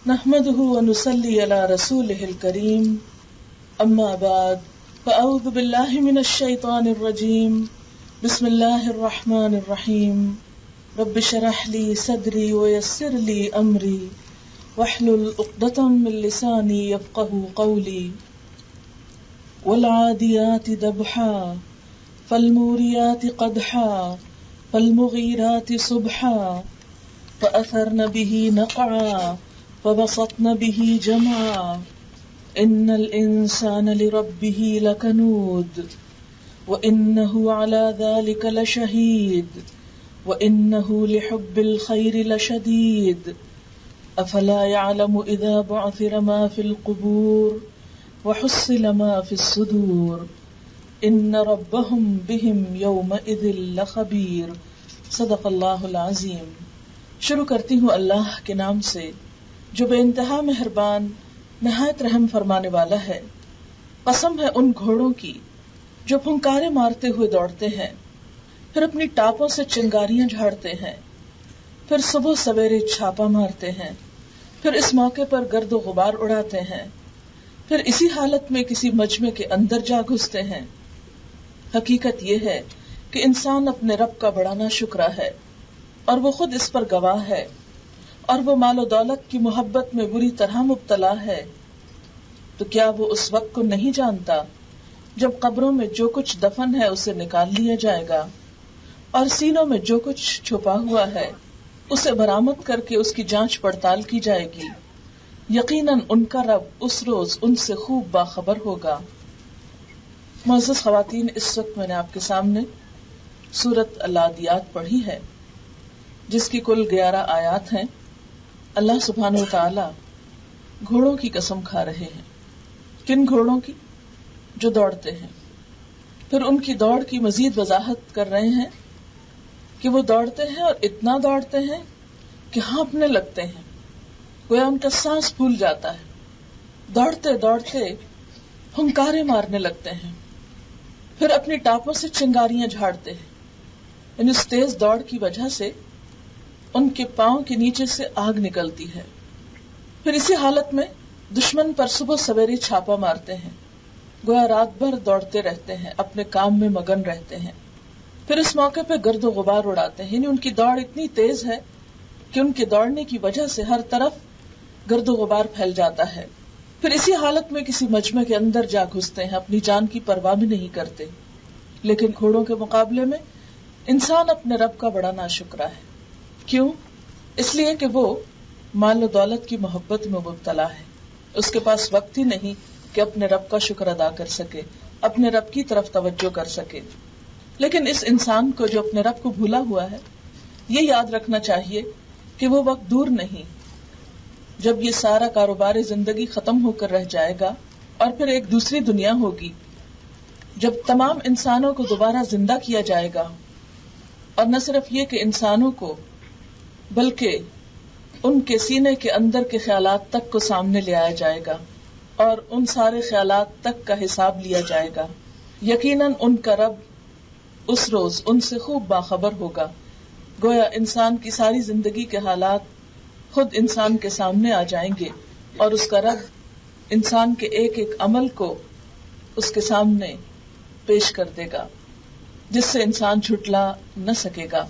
نحمده ونصلي على رسوله الكريم اما بعد فاعوذ بالله من الشيطان الرجيم بسم الله الرحمن الرحيم رب اشرح لي صدري ويسر لي امري واحلل عقدة من لساني يفقهوا قولي والعاديات ضبحا فالموريات قدحا فالمغيرات صبحا فأثرن به نقعا فبسطن به جمعا إن الإنسان لربه لكنود وإنه على ذلك لشهيد وإنه لحب الخير لشديد أفلا يعلم إذا بعثر ما في القبور وحصل ما في الصدور إن ربهم بهم يومئذ لخبير صدق اللہ العظیم۔ شروع کرتی ہوں اللہ کے نام سے جو بے انتہا مہربان نہایت رحم فرمانے والا ہے۔ قسم ہے ان گھوڑوں کی جو پھنکارے مارتے ہوئے دوڑتے ہیں، پھر اپنی ٹاپوں سے چنگاریاں جھاڑتے ہیں، پھر صبح سویرے چھاپا مارتے ہیں، پھر اس موقع پر گرد و غبار اڑاتے ہیں، پھر اسی حالت میں کسی مجمع کے اندر جا گھستے ہیں۔ حقیقت یہ ہے کہ انسان اپنے رب کا بڑا ناشکرا ہے اور وہ خود اس پر گواہ ہے، اور وہ مال و دولت کی محبت میں بری طرح مبتلا ہے۔ تو کیا وہ اس وقت کو نہیں جانتا جب قبروں میں جو کچھ دفن ہے اسے نکال لیا جائے گا، اور سینوں میں جو کچھ چھپا ہوا ہے اسے برآمد کر کے اس کی جانچ پڑتال کی جائے گی۔ یقیناً ان کا رب اس روز ان سے خوب باخبر ہوگا۔ معزز خواتین، اس وقت میں نے آپ کے سامنے سورۃ العادیات پڑھی ہے، جس کی کل 11 آیات ہیں۔ اللہ سبحانہ وتعالی گھوڑوں کی قسم کھا رہے ہیں۔ کن گھوڑوں کی؟ جو دوڑتے ہیں۔ پھر ان کی دوڑ کی مزید وضاحت کر رہے ہیں کہ وہ دوڑتے ہیں اور اتنا دوڑتے ہیں کہ ہانپنے لگتے ہیں، گویا ان کا سانس پھول جاتا ہے۔ دوڑتے دوڑتے ہنکارے مارنے لگتے ہیں، پھر اپنی ٹاپوں سے چنگاریاں جھاڑتے ہیں، یعنی اس تیز دوڑ کی وجہ سے ان کے پاؤں کے نیچے سے آگ نکلتی ہے۔ پھر اسی حالت میں دشمن پر صبح سویرے چھاپا مارتے ہیں، گویا رات بھر دوڑتے رہتے ہیں، اپنے کام میں مگن رہتے ہیں۔ پھر اس موقع پہ گرد و غبار اڑاتے ہیں، یعنی ان کی دوڑ اتنی تیز ہے کہ ان کے دوڑنے کی وجہ سے ہر طرف گرد و غبار پھیل جاتا ہے۔ پھر اسی حالت میں کسی مجمع کے اندر جا گھستے ہیں، اپنی جان کی پرواہ بھی نہیں کرتے۔ لیکن گھوڑوں کے مقابلے میں انسان اپنے رب کا بڑا ناشکرا ہے۔ کیوں؟ اس لیے کہ وہ مال و دولت کی محبت میں مبتلا ہے، اس کے پاس وقت ہی نہیں کہ اپنے رب کا شکر ادا کر سکے، اپنے رب کی طرف توجہ کر سکے۔ لیکن اس انسان کو جو اپنے رب کو بھولا ہوا ہے، یہ یاد رکھنا چاہیے کہ وہ وقت دور نہیں جب یہ سارا کاروبار زندگی ختم ہو کر رہ جائے گا، اور پھر ایک دوسری دنیا ہوگی جب تمام انسانوں کو دوبارہ زندہ کیا جائے گا، اور نہ صرف یہ کہ انسانوں کو بلکہ ان کے سینے کے اندر کے خیالات تک کو سامنے لے آیا جائے گا، اور ان سارے خیالات تک کا حساب لیا جائے گا۔ یقیناً ان کا رب اس روز ان سے خوب باخبر ہوگا، گویا انسان کی ساری زندگی کے حالات خود انسان کے سامنے آ جائیں گے، اور اس کا رب انسان کے ایک ایک عمل کو اس کے سامنے پیش کر دے گا، جس سے انسان جھٹلا نہ سکے گا۔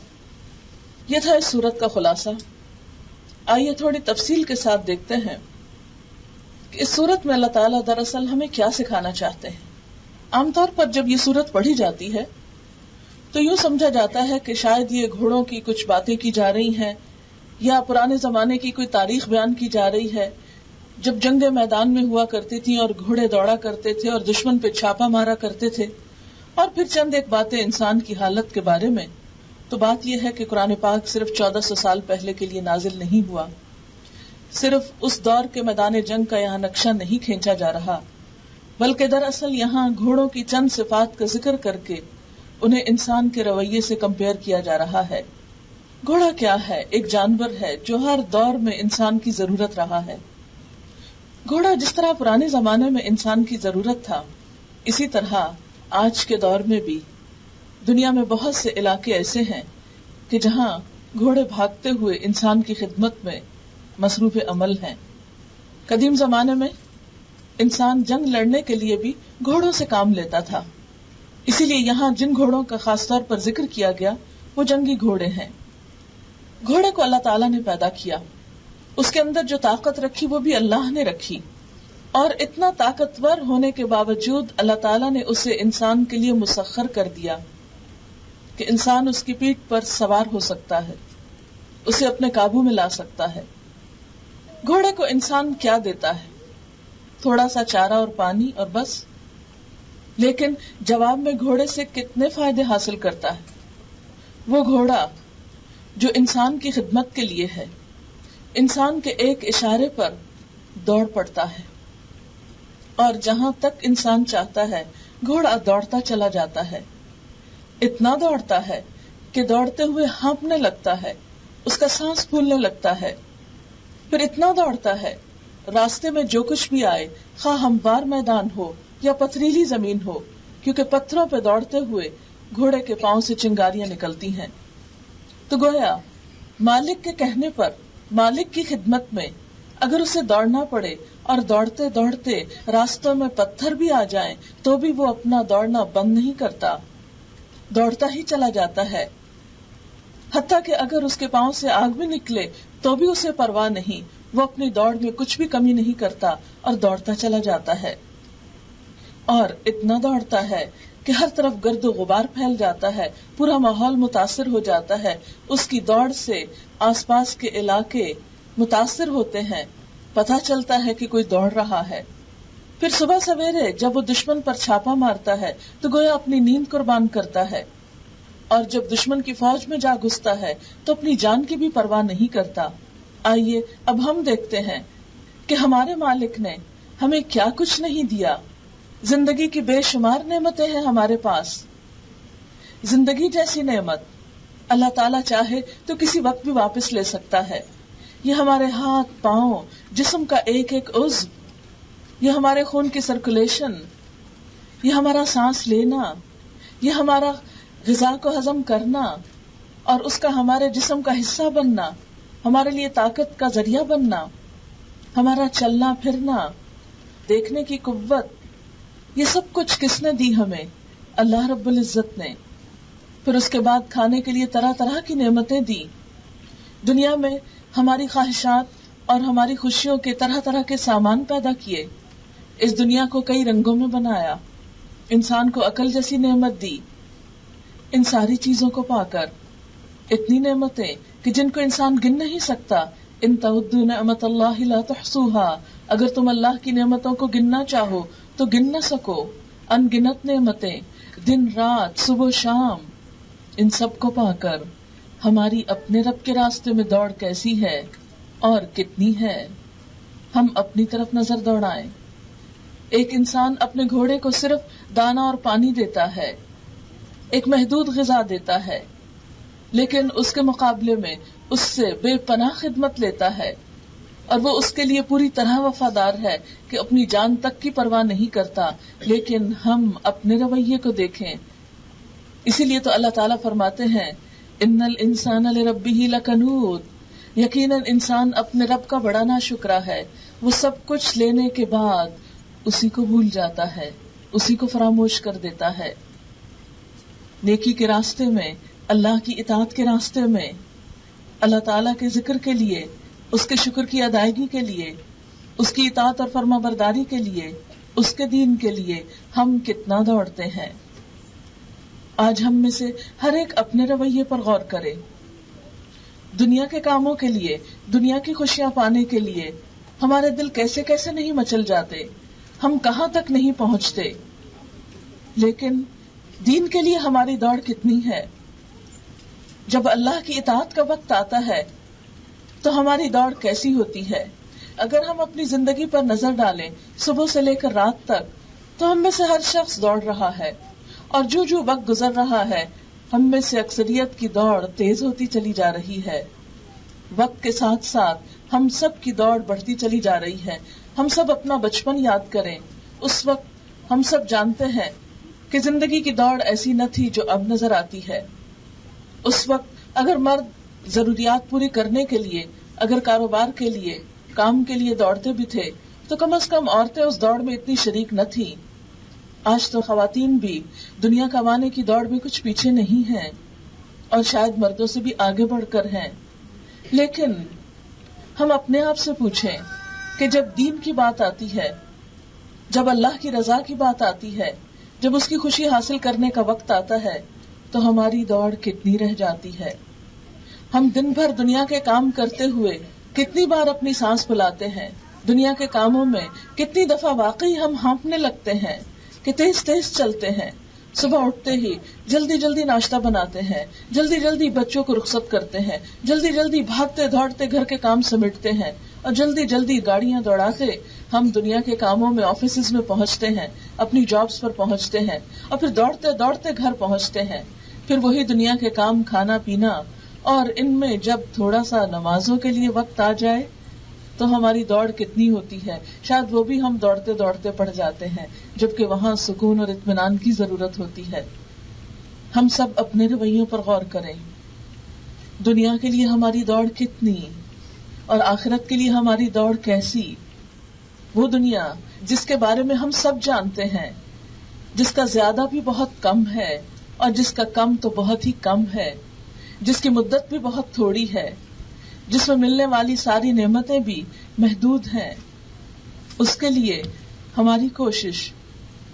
یہ تھا اس سورت کا خلاصہ۔ آئیے تھوڑی تفصیل کے ساتھ دیکھتے ہیں کہ اس سورت میں اللہ تعالیٰ دراصل ہمیں کیا سکھانا چاہتے ہیں۔ عام طور پر جب یہ سورت پڑھی جاتی ہے تو یوں سمجھا جاتا ہے کہ شاید یہ گھوڑوں کی کچھ باتیں کی جا رہی ہیں، یا پرانے زمانے کی کوئی تاریخ بیان کی جا رہی ہے، جب جنگیں میدان میں ہوا کرتی تھیں اور گھوڑے دوڑا کرتے تھے اور دشمن پہ چھاپا مارا کرتے تھے، اور پھر چند ایک باتیں انسان کی حالت کے بارے میں۔ تو بات یہ ہے کہ قرآن پاک صرف 1400 سال پہلے کے لیے نازل نہیں ہوا، صرف اس دور کے میدان جنگ کا یہاں نقشہ نہیں کھینچا جا رہا، بلکہ دراصل یہاں گھوڑوں کی چند صفات کا ذکر کر کے انہیں انسان کے رویے سے کمپیئر کیا جا رہا ہے۔ گھوڑا کیا ہے؟ ایک جانور ہے جو ہر دور میں انسان کی ضرورت رہا ہے۔ گھوڑا جس طرح پرانے زمانے میں انسان کی ضرورت تھا، اسی طرح آج کے دور میں بھی دنیا میں بہت سے علاقے ایسے ہیں کہ جہاں گھوڑے بھاگتے ہوئے انسان کی خدمت میں مصروف عمل ہیں۔ قدیم زمانے میں انسان جنگ لڑنے کے لیے بھی گھوڑوں سے کام لیتا تھا، اسی لیے یہاں جن گھوڑوں کا خاص طور پر ذکر کیا گیا وہ جنگی گھوڑے ہیں۔ گھوڑے کو اللہ تعالیٰ نے پیدا کیا، اس کے اندر جو طاقت رکھی وہ بھی اللہ نے رکھی، اور اتنا طاقتور ہونے کے باوجود اللہ تعالیٰ نے اسے انسان کے لیے مسخر کر دیا کہ انسان اس کی پیٹھ پر سوار ہو سکتا ہے، اسے اپنے قابو میں لا سکتا ہے۔ گھوڑے کو انسان کیا دیتا ہے؟ تھوڑا سا چارہ اور پانی اور بس، لیکن جواب میں گھوڑے سے کتنے فائدے حاصل کرتا ہے وہ گھوڑا جو انسان کی خدمت کے لیے ہے۔ انسان کے ایک اشارے پر دوڑ پڑتا ہے، اور جہاں تک انسان چاہتا ہے گھوڑا دوڑتا چلا جاتا ہے، اتنا دوڑتا ہے کہ دوڑتے ہوئے ہانپنے لگتا ہے، اس کا سانس پھولنے لگتا ہے، پھر اتنا دوڑتا ہے راستے میں جو کچھ بھی آئے، خواہ ہموار میدان ہو یا پتھریلی زمین ہو، کیونکہ پتھروں پہ دوڑتے ہوئے گھوڑے کے پاؤں سے چنگاریاں نکلتی ہیں۔ تو گویا مالک کے کہنے پر، مالک کی خدمت میں اگر اسے دوڑنا پڑے اور دوڑتے دوڑتے راستوں میں پتھر بھی آ جائیں تو بھی وہ اپنا دوڑنا بند نہیں کرتا، دوڑتا ہی چلا جاتا ہے، حتیٰ کہ اگر اس کے پاؤں سے آگ بھی نکلے تو بھی اسے پرواہ نہیں، وہ اپنی دوڑ میں کچھ بھی کمی نہیں کرتا اور دوڑتا چلا جاتا ہے، اور اتنا دوڑتا ہے کہ ہر طرف گرد و غبار پھیل جاتا ہے، پورا ماحول متاثر ہو جاتا ہے، اس کی دوڑ سے آس پاس کے علاقے متاثر ہوتے ہیں، پتہ چلتا ہے کہ کوئی دوڑ رہا ہے۔ پھر صبح سویرے جب وہ دشمن پر چھاپا مارتا ہے تو گویا اپنی نیند قربان کرتا ہے، اور جب دشمن کی فوج میں جا گھستا ہے تو اپنی جان کی بھی پرواہ نہیں کرتا۔ آئیے اب ہم دیکھتے ہیں کہ ہمارے مالک نے ہمیں کیا کچھ نہیں دیا۔ زندگی کی بے شمار نعمتیں ہیں ہمارے پاس، زندگی جیسی نعمت اللہ تعالیٰ چاہے تو کسی وقت بھی واپس لے سکتا ہے۔ یہ ہمارے ہاتھ پاؤں، جسم کا ایک ایک عضو، یہ ہمارے خون کی سرکولیشن، یہ ہمارا سانس لینا، یہ ہمارا غذا کو ہضم کرنا اور اس کا ہمارے جسم کا حصہ بننا، ہمارے لیے طاقت کا ذریعہ بننا، ہمارا چلنا پھرنا، دیکھنے کی قوت، یہ سب کچھ کس نے دی ہمیں؟ اللہ رب العزت نے۔ پھر اس کے بعد کھانے کے لیے طرح طرح کی نعمتیں دی، دنیا میں ہماری خواہشات اور ہماری خوشیوں کے طرح طرح کے سامان پیدا کیے، اس دنیا کو کئی رنگوں میں بنایا، انسان کو عقل جیسی نعمت دی۔ ان ساری چیزوں کو پا کر اتنی نعمتیں کہ جن کو انسان گن نہیں سکتا، ان تعدوا نعمت اللہ لا تحصوها، اگر تم اللہ کی نعمتوں کو گننا چاہو تو گن نہ سکو، ان گنت نعمتیں، دن رات صبح شام، ان سب کو پا کر ہماری اپنے رب کے راستے میں دوڑ کیسی ہے اور کتنی ہے، ہم اپنی طرف نظر دوڑائیں۔ ایک انسان اپنے گھوڑے کو صرف دانا اور پانی دیتا ہے، ایک محدود غذا دیتا ہے، لیکن اس کے مقابلے میں اس سے بے پناہ خدمت لیتا ہے، اور وہ اس کے لیے پوری طرح وفادار ہے کہ اپنی جان تک کی پرواہ نہیں کرتا۔ لیکن ہم اپنے رویے کو دیکھیں، اسی لیے تو اللہ تعالیٰ فرماتے ہیں ان الانسان لربہ لکنود، یقیناً انسان اپنے رب کا بڑا ناشکرا ہے، وہ سب کچھ لینے کے بعد اسی کو بھول جاتا ہے، اسی کو فراموش کر دیتا ہے۔ نیکی کے راستے میں، اللہ کی اطاعت کے راستے میں، اللہ تعالیٰ کے ذکر کے لیے، اس کے شکر کی ادائیگی کے لیے، اس کی اطاعت اور فرما برداری کے لیے، اس کے دین کے لیے ہم کتنا دوڑتے ہیں۔ آج ہم میں سے ہر ایک اپنے رویے پر غور کرے، دنیا کے کاموں کے لیے، دنیا کی خوشیاں پانے کے لیے ہمارے دل کیسے کیسے نہیں مچل جاتے، ہم کہاں تک نہیں پہنچتے، لیکن دین کے لیے ہماری دوڑ کتنی ہے۔ جب اللہ کی اطاعت کا وقت آتا ہے تو ہماری دوڑ کیسی ہوتی ہے۔ اگر ہم اپنی زندگی پر نظر ڈالیں صبح سے لے کر رات تک، تو ہم میں سے ہر شخص دوڑ رہا ہے، اور جو جو وقت گزر رہا ہے ہم میں سے اکثریت کی دوڑ تیز ہوتی چلی جا رہی ہے۔ وقت کے ساتھ ساتھ ہم سب کی دوڑ بڑھتی چلی جا رہی ہے۔ ہم سب اپنا بچپن یاد کریں، اس وقت ہم سب جانتے ہیں کہ زندگی کی دوڑ ایسی نہ تھی جو اب نظر آتی ہے۔ اس وقت اگر مرد ضروریات پوری کرنے کے لیے، اگر کاروبار کے لیے، کام کے لیے دوڑتے بھی تھے تو کم از کم عورتیں اس دوڑ میں اتنی شریک نہ تھیں. آج تو خواتین بھی دنیا کمانے کی دوڑ میں کچھ پیچھے نہیں ہیں اور شاید مردوں سے بھی آگے بڑھ کر ہیں. لیکن ہم اپنے آپ سے پوچھیں کہ جب دین کی بات آتی ہے، جب اللہ کی رضا کی بات آتی ہے، جب اس کی خوشی حاصل کرنے کا وقت آتا ہے تو ہماری دوڑ کتنی رہ جاتی ہے. ہم دن بھر دنیا کے کام کرتے ہوئے کتنی بار اپنی سانس پھولاتے ہیں. دنیا کے کاموں میں کتنی دفعہ واقعی ہم ہانپنے لگتے ہیں کہ تیز تیز چلتے ہیں. صبح اٹھتے ہی جلدی جلدی ناشتہ بناتے ہیں، جلدی جلدی بچوں کو رخصت کرتے ہیں، جلدی جلدی بھاگتے دوڑتے گھر کے کام سمیٹتے ہیں اور جلدی جلدی گاڑیاں دوڑاتے ہم دنیا کے کاموں میں آفیسز میں پہنچتے ہیں، اپنی جابز پر پہنچتے ہیں اور پھر دوڑتے دوڑتے گھر پہنچتے ہیں. پھر وہی دنیا کے کام، کھانا پینا، اور ان میں جب تھوڑا سا نمازوں کے لیے وقت آ جائے تو ہماری دوڑ کتنی ہوتی ہے. شاید وہ بھی ہم دوڑتے دوڑتے پڑ جاتے ہیں جبکہ وہاں سکون اور اطمینان کی ضرورت ہوتی ہے. ہم سب اپنے رویوں پر غور کریں. دنیا کے لیے ہماری دوڑ کتنی اور آخرت کے لیے ہماری دوڑ کیسی؟ وہ دنیا جس کے بارے میں ہم سب جانتے ہیں، جس کا زیادہ بھی بہت کم ہے اور جس کا کم تو بہت ہی کم ہے، جس کی مدت بھی بہت تھوڑی ہے، جس میں ملنے والی ساری نعمتیں بھی محدود ہیں، اس کے لیے ہماری کوشش،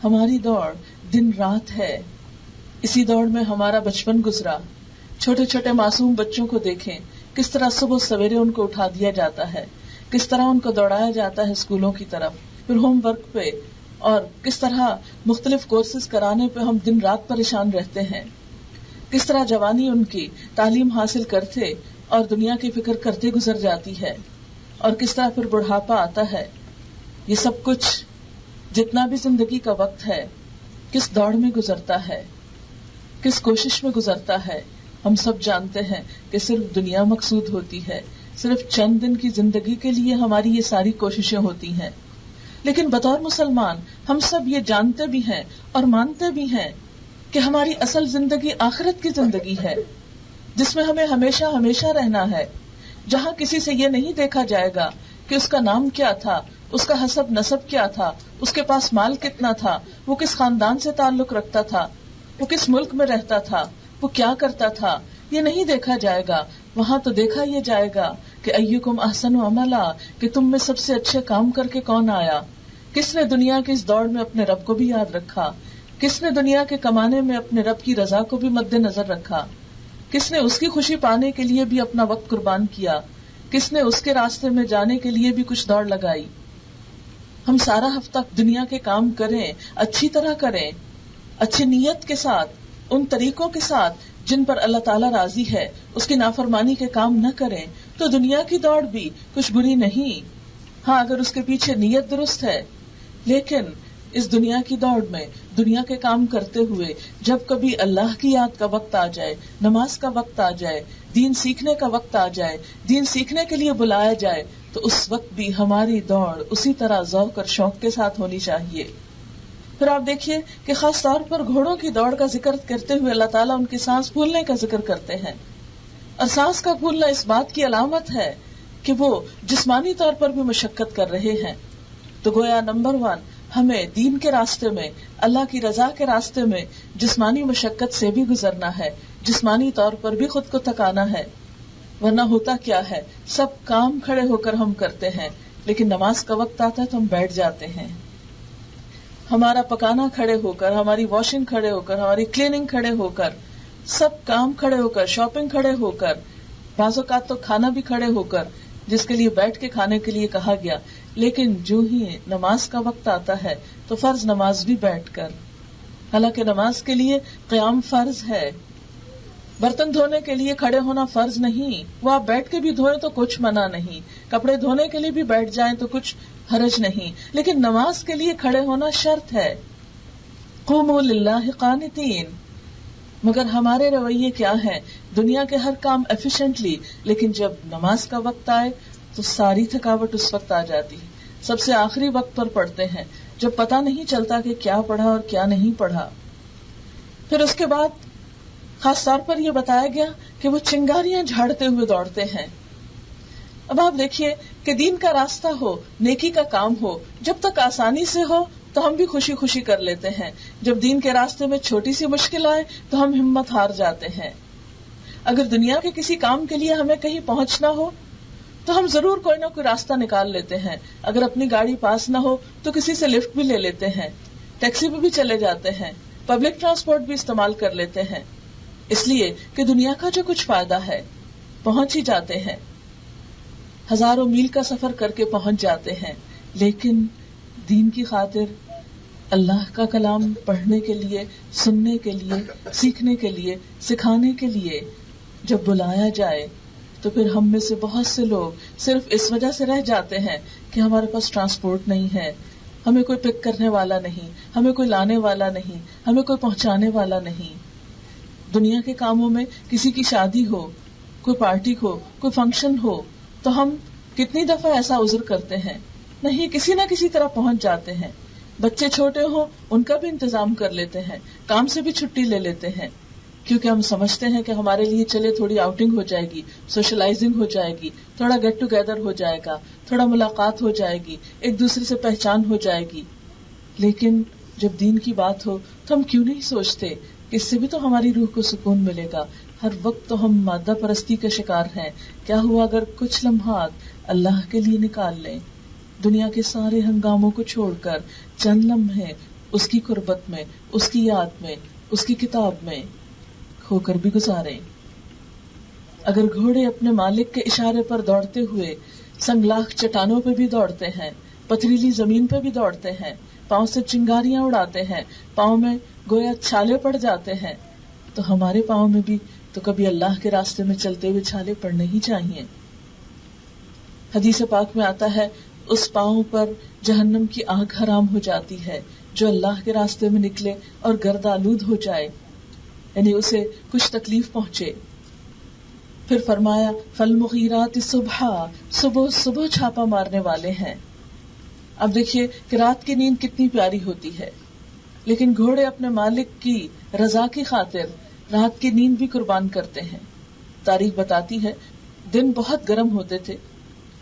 ہماری دوڑ دن رات ہے. اسی دوڑ میں ہمارا بچپن گزرا. چھوٹے چھوٹے معصوم بچوں کو دیکھیں، کس طرح صبح سویرے ان کو اٹھا دیا جاتا ہے، کس طرح ان کو دوڑایا جاتا ہے اسکولوں کی طرف، پھر ہوم ورک پہ، اور کس طرح مختلف کورسز کرانے پہ ہم دن رات پریشان رہتے ہیں. کس طرح جوانی ان کی تعلیم حاصل کرتے اور دنیا کی فکر کرتے گزر جاتی ہے، اور کس طرح پھر بڑھاپا آتا ہے. یہ سب کچھ جتنا بھی زندگی کا وقت ہے کس دوڑ میں گزرتا ہے، کس کوشش میں گزرتا ہے. ہم سب جانتے ہیں کہ صرف دنیا مقصود ہوتی ہے، صرف چند دن کی زندگی کے لیے ہماری یہ ساری کوششیں ہوتی ہیں. لیکن بطور مسلمان ہم سب یہ جانتے بھی ہیں اور مانتے بھی ہیں کہ ہماری اصل زندگی آخرت کی زندگی ہے، جس میں ہمیں ہمیشہ ہمیشہ رہنا ہے، جہاں کسی سے یہ نہیں دیکھا جائے گا کہ اس کا نام کیا تھا، اس کا حسب نسب کیا تھا، اس کے پاس مال کتنا تھا، وہ کس خاندان سے تعلق رکھتا تھا، وہ کس ملک میں رہتا تھا، وہ کیا کرتا تھا. یہ نہیں دیکھا جائے گا. وہاں تو دیکھا یہ جائے گا کہ ایکم احسن عملا، کہ تم میں سب سے اچھے کام کر کے کون آیا، کس نے دنیا کی اس دوڑ میں اپنے رب کو بھی یاد رکھا، کس نے دنیا کے کمانے میں اپنے رب کی رضا کو بھی مد نظر رکھا، کس نے اس کی خوشی پانے کے لیے بھی اپنا وقت قربان کیا، کس نے اس کے راستے میں جانے کے لیے بھی کچھ دوڑ لگائی. ہم سارا ہفتہ دنیا کے کام کریں، اچھی طرح کریں، اچھی نیت کے ساتھ، ان طریقوں کے ساتھ جن پر اللہ تعالیٰ راضی ہے، اس کی نافرمانی کے کام نہ کریں تو دنیا کی دوڑ بھی کچھ بری نہیں. ہاں اگر اس کے پیچھے نیت درست ہے. لیکن اس دنیا کی دوڑ میں دنیا کے کام کرتے ہوئے جب کبھی اللہ کی یاد کا وقت آ جائے، نماز کا وقت آ جائے، دین سیکھنے کا وقت آ جائے، دین سیکھنے کے لیے بلایا جائے، تو اس وقت بھی ہماری دوڑ اسی طرح ذوق اور شوق کے ساتھ ہونی چاہیے. پھر آپ دیکھیے کہ خاص طور پر گھوڑوں کی دوڑ کا ذکر کرتے ہوئے اللہ تعالیٰ ان کی سانس پھولنے کا ذکر کرتے ہیں. اور سانس کا پھولنا اس بات کی علامت ہے کہ وہ جسمانی طور پر بھی مشقت کر رہے ہیں. تو گویا نمبر 1 ہمیں دین کے راستے میں، اللہ کی رضا کے راستے میں جسمانی مشقت سے بھی گزرنا ہے، جسمانی طور پر بھی خود کو تھکانا ہے. ورنہ ہوتا کیا ہے، سب کام کھڑے ہو کر ہم کرتے ہیں، لیکن نماز کا وقت آتا ہے تو ہم بیٹھ جاتے ہیں. ہمارا پکانا کھڑے ہو کر، ہماری واشنگ کھڑے ہو کر، ہماری کلیننگ کھڑے ہو کر، سب کام کھڑے ہو کر، شاپنگ کھڑے ہو کر، بعض اوقات تو کھانا بھی کھڑے ہو کر، جس کے لیے بیٹھ کے کھانے کے لیے کہا گیا. لیکن جو ہی نماز کا وقت آتا ہے تو فرض نماز بھی بیٹھ کر. حالانکہ نماز کے لیے قیام فرض ہے. برتن دھونے کے لیے کھڑے ہونا فرض نہیں، وہ آپ بیٹھ کے بھی دھوئیں تو کچھ منع نہیں، کپڑے دھونے کے لیے بھی بیٹھ جائیں تو کچھ حرج نہیں، لیکن نماز کے لیے کھڑے ہونا شرط ہے. قوموا للہ قانتین. مگر ہمارے رویے کیا ہیں؟ دنیا کے ہر کام ایفیشینٹلی، لیکن جب نماز کا وقت آئے تو ساری تھکاوٹ اس وقت آ جاتی. سب سے آخری وقت پر پڑھتے ہیں جب پتہ نہیں چلتا کہ کیا پڑھا اور کیا نہیں پڑھا. پھر اس کے بعد خاص طور پر یہ بتایا گیا کہ وہ چنگاریاں جھاڑتے ہوئے دوڑتے ہیں. اب آپ دیکھیے کہ دین کا راستہ ہو، نیکی کا کام ہو، جب تک آسانی سے ہو تو ہم بھی خوشی خوشی کر لیتے ہیں. جب دین کے راستے میں چھوٹی سی مشکل آئے تو ہم ہمت ہار جاتے ہیں. اگر دنیا کے کسی کام کے لیے ہمیں کہیں پہنچنا ہو تو ہم ضرور کوئی نہ کوئی راستہ نکال لیتے ہیں. اگر اپنی گاڑی پاس نہ ہو تو کسی سے لفٹ بھی لے لیتے ہیں، ٹیکسی پہ بھی چلے جاتے ہیں، پبلک ٹرانسپورٹ بھی استعمال کر لیتے ہیں، اس لیے کہ دنیا کا جو کچھ فائدہ ہے پہنچ ہی جاتے ہیں، ہزاروں میل کا سفر کر کے پہنچ جاتے ہیں. لیکن دین کی خاطر، اللہ کا کلام پڑھنے کے لیے، سننے کے لیے، سیکھنے کے لیے، سکھانے کے لیے جب بلایا جائے تو پھر ہم میں سے بہت سے لوگ صرف اس وجہ سے رہ جاتے ہیں کہ ہمارے پاس ٹرانسپورٹ نہیں ہے، ہمیں کوئی پک کرنے والا نہیں، ہمیں کوئی لانے والا نہیں، ہمیں کوئی پہنچانے والا نہیں. دنیا کے کاموں میں کسی کی شادی ہو، کوئی پارٹی ہو، کوئی فنکشن ہو تو ہم کتنی دفعہ ایسا عذر کرتے ہیں، نہیں کسی نہ کسی طرح پہنچ جاتے ہیں. بچے چھوٹے ہوں ان کا بھی انتظام کر لیتے ہیں، کام سے بھی چھٹی لے لیتے ہیں، کیونکہ ہم سمجھتے ہیں کہ ہمارے لیے چلے تھوڑی آؤٹنگ ہو جائے گی، سوشلائزنگ ہو جائے گی، تھوڑا گیٹ ٹوگیدر ہو جائے گا، تھوڑا ملاقات ہو جائے گی، ایک دوسرے سے پہچان ہو جائے گی. لیکن جب دین کی بات ہو تو ہم کیوں نہیں سوچتے کہ اس سے بھی تو ہماری روح کو سکون ملے گا. ہر وقت تو ہم مادہ پرستی کا شکار ہیں. کیا ہوا اگر کچھ لمحات اللہ کے لیے نکال لیں، دنیا کے سارے ہنگاموں کو چھوڑ کر چند لمحے اس کی قربت میں، اس کی یاد میں، اس کی کتاب میں کھو کر بھی گزاریں. اگر گھوڑے اپنے مالک کے اشارے پر دوڑتے ہوئے سنگلاخ چٹانوں پہ بھی دوڑتے ہیں، پتھریلی زمین پہ بھی دوڑتے ہیں، پاؤں سے چنگاریاں اڑاتے ہیں، پاؤں میں گویا چھالے پڑ جاتے ہیں، تو ہمارے پاؤں میں بھی تو کبھی اللہ کے راستے میں چلتے ہوئے چھالے پڑنے ہی چاہیے. حدیث پاک میں آتا ہے اس پاؤں پر جہنم کی آگ حرام ہو جاتی ہے جو اللہ کے راستے میں نکلے اور گرد آلود ہو جائے، یعنی اسے کچھ تکلیف پہنچے. پھر فرمایا فالمغیرات صبحا، صبح صبح چھاپا مارنے والے ہیں. اب دیکھیے کہ رات کی نیند کتنی پیاری ہوتی ہے، لیکن گھوڑے اپنے مالک کی رضا کی خاطر رات کی نیند بھی قربان کرتے ہیں. تاریخ بتاتی ہے دن بہت گرم ہوتے تھے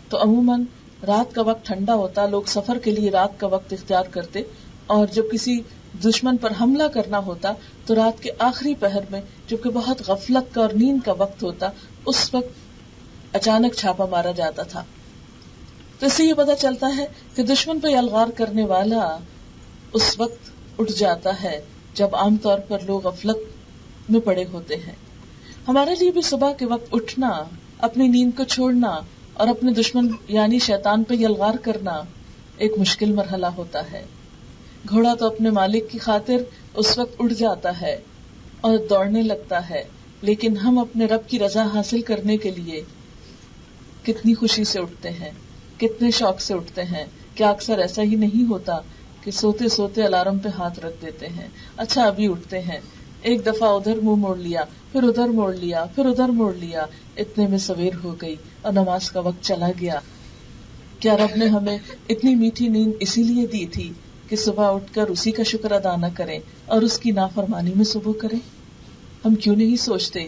تو عموماً رات کا وقت ٹھنڈا ہوتا، لوگ سفر کے لیے رات کا وقت اختیار کرتے، اور جب کسی دشمن پر حملہ کرنا ہوتا تو رات کے آخری پہر میں جبکہ بہت غفلت کا اور نیند کا وقت ہوتا، اس وقت اچانک چھاپا مارا جاتا تھا. تو اس سے یہ پتا چلتا ہے کہ دشمن پہ یلغار کرنے والا اس وقت اٹھ جاتا ہے جب عام طور پر لوگ غفلت میں پڑے ہوتے ہیں. ہمارے لیے بھی صبح کے وقت اٹھنا، اپنی نیند کو چھوڑنا اور اپنے دشمن یعنی شیطان پہ یلغار کرنا ایک مشکل مرحلہ ہوتا ہے. گھوڑا تو اپنے مالک کی خاطر اس وقت اٹھ جاتا ہے اور دوڑنے لگتا ہے، لیکن ہم اپنے رب کی رضا حاصل کرنے کے لیے کتنی خوشی سے اٹھتے ہیں، کتنے شوق سے اٹھتے ہیں. کیا اکثر ایسا ہی نہیں ہوتا کہ سوتے سوتے الارم پہ ہاتھ رکھ دیتے ہیں، اچھا ابھی اٹھتے ہیں، ایک دفعہ ادھر منہ موڑ لیا، پھر ادھر موڑ لیا، پھر ادھر موڑ لیا، اتنے میں سویر ہو گئی اور نماز کا وقت چلا گیا. کیا رب نے ہمیں اتنی میٹھی نیند اسی لیے دی تھی کہ صبح اٹھ کر اسی کا شکر ادا نہ کریں اور اس کی نافرمانی میں صبح کریں؟ ہم کیوں نہیں سوچتے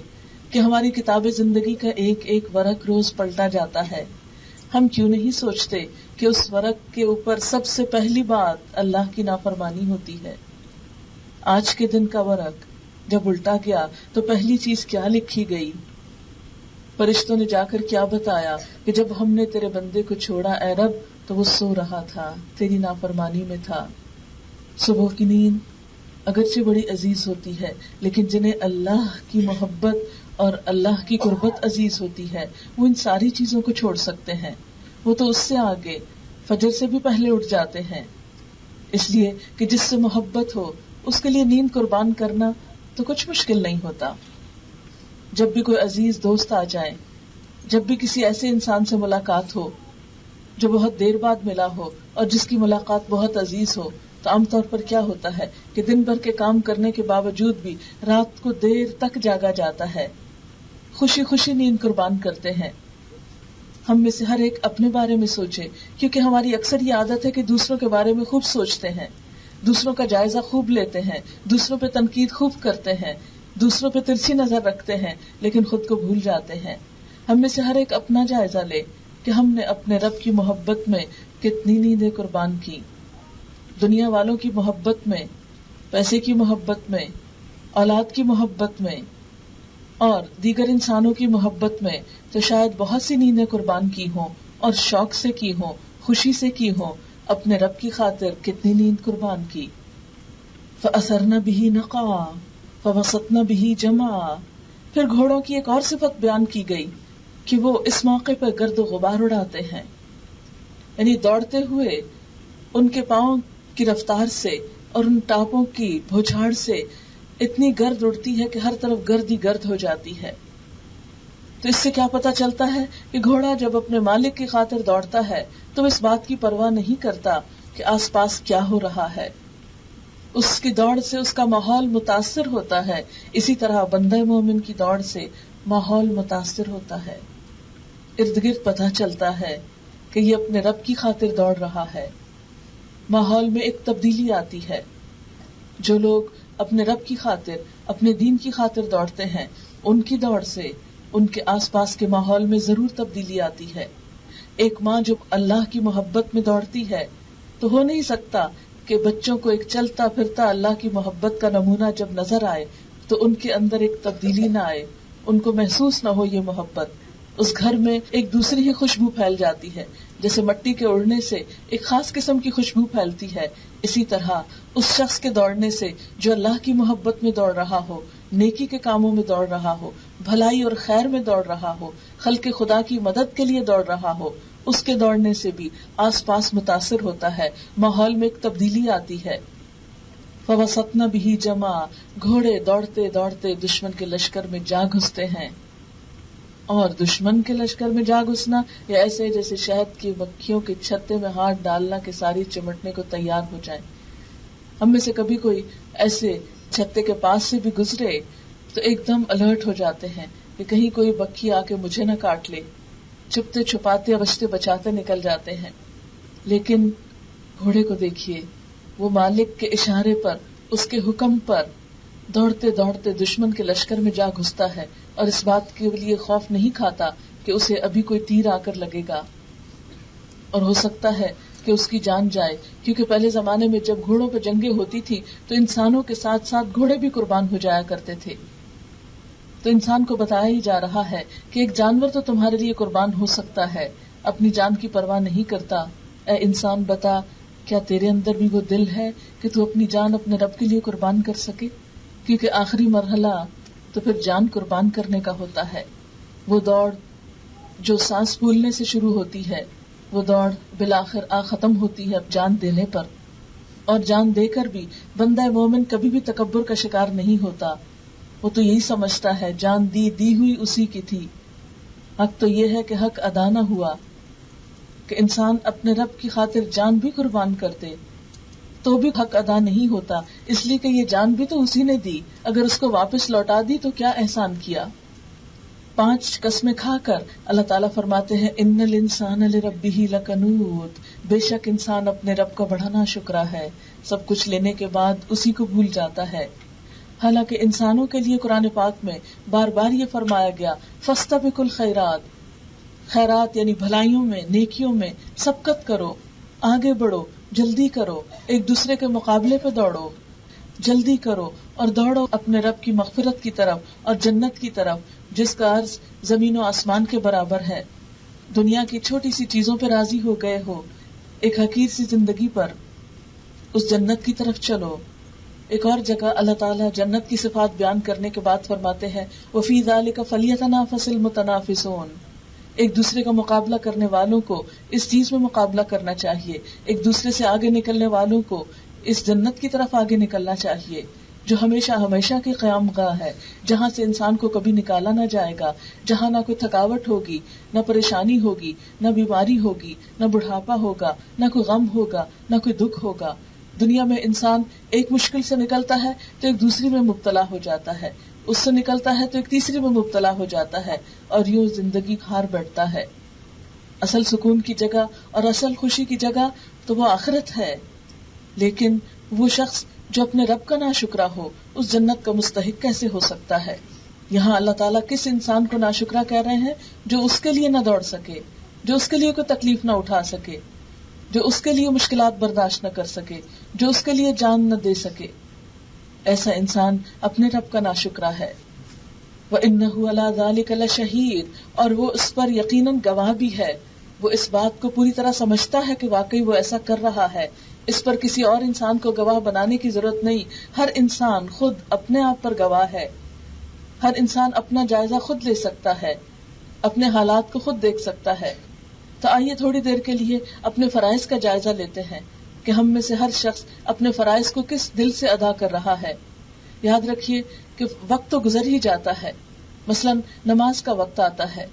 کہ ہماری کتاب زندگی کا ایک ایک ورق روز پلٹا جاتا ہے؟ ہم کیوں نہیں سوچتے کہ اس ورق کے اوپر سب سے پہلی بات اللہ کی نافرمانی ہوتی ہے؟ آج کے دن کا ورق جب الٹا گیا تو پہلی چیز کیا لکھی گئی؟ فرشتوں نے جا کر کیا بتایا کہ جب ہم نے تیرے بندے کو چھوڑا اے رب تو وہ سو رہا تھا، تیری نافرمانی میں تھا. صبح کی نیند اگرچہ بڑی عزیز ہوتی ہے، لیکن جنہیں اللہ کی محبت اور اللہ کی قربت عزیز ہوتی ہے وہ ان ساری چیزوں کو چھوڑ سکتے ہیں. وہ تو اس سے آگے فجر سے بھی پہلے اٹھ جاتے ہیں، اس لیے کہ جس سے محبت ہو اس کے لیے نیند قربان کرنا تو کچھ مشکل نہیں ہوتا. جب بھی کوئی عزیز دوست آ جائے، جب بھی کسی ایسے انسان سے ملاقات ہو جو بہت دیر بعد ملا ہو اور جس کی ملاقات بہت عزیز ہو، تو عام طور پر کیا ہوتا ہے کہ دن بھر کے کام کرنے کے باوجود بھی رات کو دیر تک جاگا جاتا ہے، خوشی خوشی نیند قربان کرتے ہیں. ہم میں سے ہر ایک اپنے بارے میں سوچے، کیونکہ ہماری اکثر یہ عادت ہے کہ دوسروں کے بارے میں خوب سوچتے ہیں، دوسروں کا جائزہ خوب لیتے ہیں، دوسروں پہ تنقید خوب کرتے ہیں، دوسروں پہ ترچھی نظر رکھتے ہیں، لیکن خود کو بھول جاتے ہیں. ہم میں سے ہر ایک اپنا جائزہ لے کہ ہم نے اپنے رب کی محبت میں کتنی نیندیں قربان کی. دنیا والوں کی محبت میں، پیسے کی محبت میں، اولاد کی محبت میں اور دیگر انسانوں کی محبت میں تو شاید بہت سی نیندیں قربان کی ہوں، اور شوق سے کی ہوں، خوشی سے کی ہوں. اپنے رب کی خاطر کتنی نیند قربان کی. فَأَثَرْنَ بِهِ نَقْعًا فَوَسَطْنَ بِهِ جَمْعًا. پھر گھوڑوں کی ایک اور صفت بیان کی گئی کہ وہ اس موقع پر گرد و غبار اڑاتے ہیں، یعنی دوڑتے ہوئے ان کے پاؤں کی رفتار سے اور ان ٹاپوں کی بھوچھاڑ سے اتنی گرد اڑتی ہے کہ ہر طرف گرد ہی گرد ہو جاتی ہے. تو اس سے کیا پتا چلتا ہے کہ گھوڑا جب اپنے مالک کی خاطر دوڑتا ہے تو اس بات کی پرواہ نہیں کرتا کہ آس پاس کیا ہو رہا ہے. اس کی دوڑ سے اس کا ماحول متاثر ہوتا ہے. اسی طرح بندہ مومن کی دوڑ سے ماحول متاثر ہوتا ہے، ارد گرد پتہ چلتا ہے کہ یہ اپنے رب کی خاطر دوڑ رہا ہے. ماحول میں ایک تبدیلی آتی ہے. جو لوگ اپنے رب کی خاطر، اپنے دین کی خاطر دوڑتے ہیں، ان کی دوڑ سے ان کے آس پاس کے ماحول میں ضرور تبدیلی آتی ہے. ایک ماں جو اللہ کی محبت میں دوڑتی ہے تو ہو نہیں سکتا کہ بچوں کو ایک چلتا پھرتا اللہ کی محبت کا نمونہ جب نظر آئے تو ان کے اندر ایک تبدیلی نہ آئے، ان کو محسوس نہ ہو یہ محبت. اس گھر میں ایک دوسری ہی خوشبو پھیل جاتی ہے. جیسے مٹی کے اڑنے سے ایک خاص قسم کی خوشبو پھیلتی ہے، اسی طرح اس شخص کے دوڑنے سے جو اللہ کی محبت میں دوڑ رہا ہو، نیکی کے کاموں میں دوڑ رہا ہو، بھلائی اور خیر میں دوڑ رہا ہو، خلق خدا کی مدد کے لیے دوڑ رہا ہو، اس کے دوڑنے سے بھی آس پاس متاثر ہوتا ہے، ماحول میں ایک تبدیلی آتی ہے. فَوَسَطْنَ بِهِ جَمْعًا. گھوڑے دوڑتے دوڑتے دشمن کے لشکر میں جا گھستے ہیں. اور دشمن کے لشکر میں جا گھسنا یا ایسے جیسے شہد کی مکھیوں کے چھتے میں ہاتھ ڈالنا کہ ساری چمٹنے کو تیار ہو جائے. ہم میں سے کبھی کوئی ایسے چھتے کے پاس سے بھی گزرے تو ایک دم الرٹ ہو جاتے ہیں کہ کہیں کوئی مکھی آ کے مجھے نہ کاٹ لے. چھپتے چھپاتے بچتے بچاتے نکل جاتے ہیں. لیکن گھوڑے کو دیکھیے، وہ مالک کے اشارے پر، اس کے حکم پر دوڑتے دوڑتے دشمن کے لشکر میں جا گھستا ہے، اور اس بات کے لیے خوف نہیں کھاتا کہ اسے ابھی کوئی تیر آ کر لگے گا اور ہو سکتا ہے کہ اس کی جان جائے. کیونکہ پہلے زمانے میں جب گھوڑوں پہ جنگیں ہوتی تھی تو انسانوں کے ساتھ ساتھ گھوڑے بھی قربان ہو جایا کرتے تھے. تو انسان کو بتایا ہی جا رہا ہے کہ ایک جانور تو تمہارے لیے قربان ہو سکتا ہے، اپنی جان کی پرواہ نہیں کرتا. اے انسان بتا، کیا تیرے اندر بھی وہ دل ہے کہ تو اپنی جان اپنے رب کے لیے قربان کر سکے؟ کیونکہ آخری مرحلہ تو پھر جان قربان کرنے کا ہوتا ہے. وہ دوڑ جو سانس پھولنے سے شروع ہوتی ہے، وہ دوڑ بالآخر ختم ہوتی ہے اب جان دینے پر. اور جان دے کر بھی بندہ مومن کبھی بھی تکبر کا شکار نہیں ہوتا. وہ تو یہی سمجھتا ہے جان دی ہوئی اسی کی تھی. حق تو یہ ہے کہ حق ادا نہ ہوا، کہ انسان اپنے رب کی خاطر جان بھی قربان کر دے تو بھی حق ادا نہیں ہوتا، اس لیے کہ یہ جان بھی تو اسی نے دی. اگر اس کو واپس لوٹا دی تو کیا احسان کیا. 5 قسمیں کھا کر اللہ تعالیٰ فرماتے ہیں ان الانسان لربہ لکنود. بے شک انسان اپنے رب کا بڑا ناشکرا ہے، سب کچھ لینے کے بعد اسی کو بھول جاتا ہے. حالانکہ انسانوں کے لیے قرآن پاک میں بار بار یہ فرمایا گیا فاستبقوا الخیرات، خیرات یعنی بھلائیوں میں، نیکیوں میں سبقت کرو، آگے بڑھو، جلدی کرو، ایک دوسرے کے مقابلے پہ دوڑو، جلدی کرو اور دوڑو اپنے رب کی مغفرت کی طرف اور جنت کی طرف جس کا عرض زمین و آسمان کے برابر ہے. دنیا کی چھوٹی سی چیزوں پہ راضی ہو گئے ہو، ایک حقیر سی زندگی پر، اس جنت کی طرف چلو. ایک اور جگہ اللہ تعالیٰ جنت کی صفات بیان کرنے کے بعد فرماتے ہیں وَفِي ذَلِكَ فَلْيَتَنَافَسِ الْمُتَنَافِسُونَ. ایک دوسرے کا مقابلہ کرنے والوں کو اس چیز میں مقابلہ کرنا چاہیے، ایک دوسرے سے آگے نکلنے والوں کو اس جنت کی طرف آگے نکلنا چاہیے جو ہمیشہ ہمیشہ کی قیام گاہ ہے، جہاں سے انسان کو کبھی نکالا نہ جائے گا، جہاں نہ کوئی تھکاوٹ ہوگی، نہ پریشانی ہوگی، نہ بیماری ہوگی، نہ بڑھاپا ہوگا، نہ کوئی غم ہوگا، نہ کوئی دکھ ہوگا. دنیا میں انسان ایک مشکل سے نکلتا ہے تو ایک دوسری میں مبتلا ہو جاتا ہے، اس سے نکلتا ہے تو ایک تیسری میں مبتلا ہو جاتا ہے، اور یوں زندگی ہار بیٹھتا ہے. اصل سکون کی جگہ اور اصل خوشی کی جگہ تو وہ آخرت ہے. لیکن وہ شخص جو اپنے رب کا ناشکرا ہو اس جنت کا مستحق کیسے ہو سکتا ہے؟ یہاں اللہ تعالیٰ کس انسان کو ناشکرا کہہ رہے ہیں؟ جو اس کے لیے نہ دوڑ سکے، جو اس کے لیے کوئی تکلیف نہ اٹھا سکے، جو اس کے لیے مشکلات برداشت نہ کر سکے، جو اس کے لیے جان نہ دے سکے، ایسا انسان اپنے رب کا ناشکرا ہے. وَإِنَّهُ عَلَى ذَلِكَ لَشَهِيدٌ، اور وہ اس پر یقیناً گواہ بھی ہے. وہ اس بات کو پوری طرح سمجھتا ہے کہ واقعی وہ ایسا کر رہا ہے. اس پر کسی اور انسان کو گواہ بنانے کی ضرورت نہیں. ہر انسان خود اپنے آپ پر گواہ ہے. ہر انسان اپنا جائزہ خود لے سکتا ہے، اپنے حالات کو خود دیکھ سکتا ہے. تو آئیے تھوڑی دیر کے لیے اپنے فرائض کا جائزہ لیتے ہیں کہ ہم میں سے ہر شخص اپنے فرائض کو کس دل سے ادا کر رہا ہے. یاد رکھیے کہ وقت تو گزر ہی جاتا ہے. مثلا نماز کا وقت آتا ہے،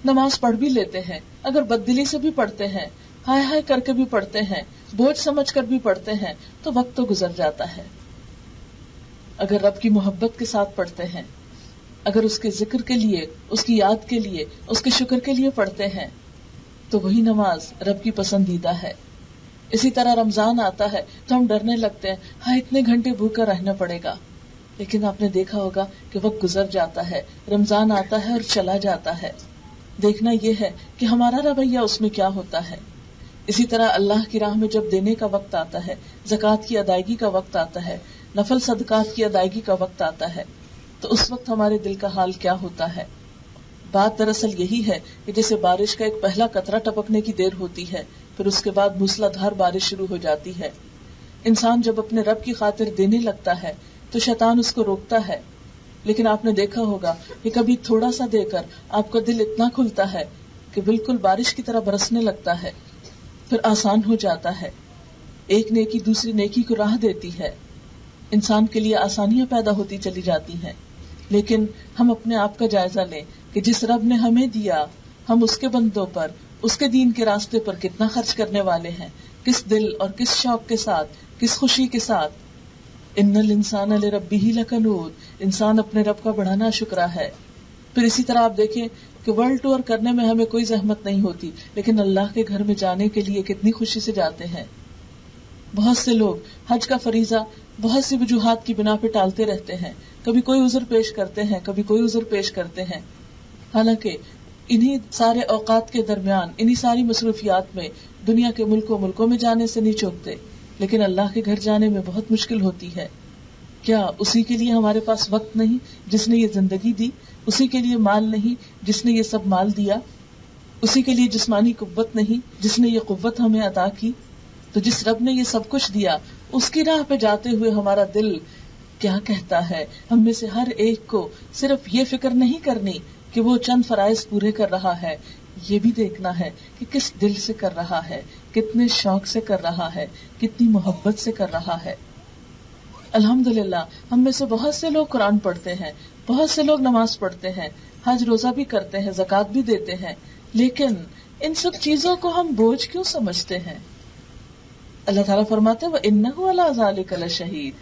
نماز پڑھ بھی لیتے ہیں، اگر بددلی سے بھی پڑھتے ہیں، ہائے ہائے کر کے بھی پڑھتے ہیں، بوجھ سمجھ کر بھی پڑھتے ہیں، تو وقت تو گزر جاتا ہے. اگر رب کی محبت کے ساتھ پڑھتے ہیں، اگر اس کے ذکر کے لیے، اس کی یاد کے لیے، اس کے شکر کے لیے پڑھتے ہیں، تو وہی نماز رب کی پسندیدہ ہے. اسی طرح رمضان آتا ہے تو ہم ڈرنے لگتے ہیں، ہاں اتنے گھنٹے بھوکا رہنا پڑے گا. لیکن آپ نے دیکھا ہوگا کہ وقت گزر جاتا ہے، رمضان آتا ہے اور چلا جاتا ہے. دیکھنا یہ ہے کہ ہمارا رویہ اس میں کیا ہوتا ہے. اسی طرح اللہ کی راہ میں جب دینے کا وقت آتا ہے، زکوٰۃ کی ادائیگی کا وقت آتا ہے، نفل صدقات کی ادائیگی کا وقت آتا ہے، تو اس وقت ہمارے دل کا حال کیا ہوتا ہے. بات دراصل یہی ہے کہ جیسے بارش کا ایک پہلا قطرہ ٹپکنے کی دیر ہوتی ہے، پھر اس کے بعد موسلا دھار بارش شروع ہو جاتی ہے. انسان جب اپنے رب کی خاطر دینے لگتا ہے تو شیطان اس کو روکتا ہے. لیکن آپ نے دیکھا ہوگا کہ کبھی تھوڑا سا دے کر آپ کا دل اتنا کھلتا ہے کہ بالکل بارش کی طرح برسنے لگتا ہے، پھر آسان ہو جاتا ہے. ایک نیکی دوسری نیکی کو راہ دیتی ہے، انسان کے لیے آسانیاں پیدا ہوتی چلی جاتی ہیں. لیکن ہم اپنے آپ کا جائزہ لیں کہ جس رب نے ہمیں دیا، ہم اس کے بندوں پر، اس کے دین کے راستے پر کتنا خرچ کرنے والے ہیں، کس دل اور کس شوق کے ساتھ، کس خوشی کے ساتھ. ان الانسان لربہ لکنود، انسان اپنے رب کا بڑا ناشکرا ہے. پھر اسی طرح آپ دیکھیں کہ ورلڈ ٹور کرنے میں ہمیں کوئی زحمت نہیں ہوتی، لیکن اللہ کے گھر میں جانے کے لیے کتنی خوشی سے جاتے ہیں. بہت سے لوگ حج کا فریضہ بہت سی وجوہات کی بنا پہ ٹالتے رہتے ہیں، کبھی کوئی عذر پیش کرتے ہیں، کبھی کوئی عذر پیش کرتے ہیں. حالانکہ انہی سارے اوقات کے درمیان، انہی ساری مصروفیات میں دنیا کے ملکوں میں جانے سے نہیں چوکتے، لیکن اللہ کے گھر جانے میں بہت مشکل ہوتی ہے. کیا اسی کے لیے ہمارے پاس وقت نہیں جس نے یہ زندگی دی؟ اسی کے لیے مال نہیں جس نے یہ سب مال دیا؟ اسی کے لیے جسمانی قوت نہیں جس نے یہ قوت ہمیں عطا کی؟ تو جس رب نے یہ سب کچھ دیا، اس کی راہ پہ جاتے ہوئے ہمارا دل کیا کہتا ہے؟ ہم میں سے ہر ایک کو صرف یہ فکر نہیں کرنی کہ وہ چند فرائض پورے کر رہا ہے، یہ بھی دیکھنا ہے کہ کس دل سے کر رہا ہے، کتنے شوق سے کر رہا ہے، کتنی محبت سے کر رہا ہے. الحمدللہ ہم میں سے بہت سے لوگ قرآن پڑھتے ہیں، بہت سے لوگ نماز پڑھتے ہیں، حج روزہ بھی کرتے ہیں، زکوٰۃ بھی دیتے ہیں، لیکن ان سب چیزوں کو ہم بوجھ کیوں سمجھتے ہیں؟ اللہ تعالیٰ فرماتے ہیں وَإِنَّهُ عَلَىٰ ذَلِكَ لَشَهِيدٌ،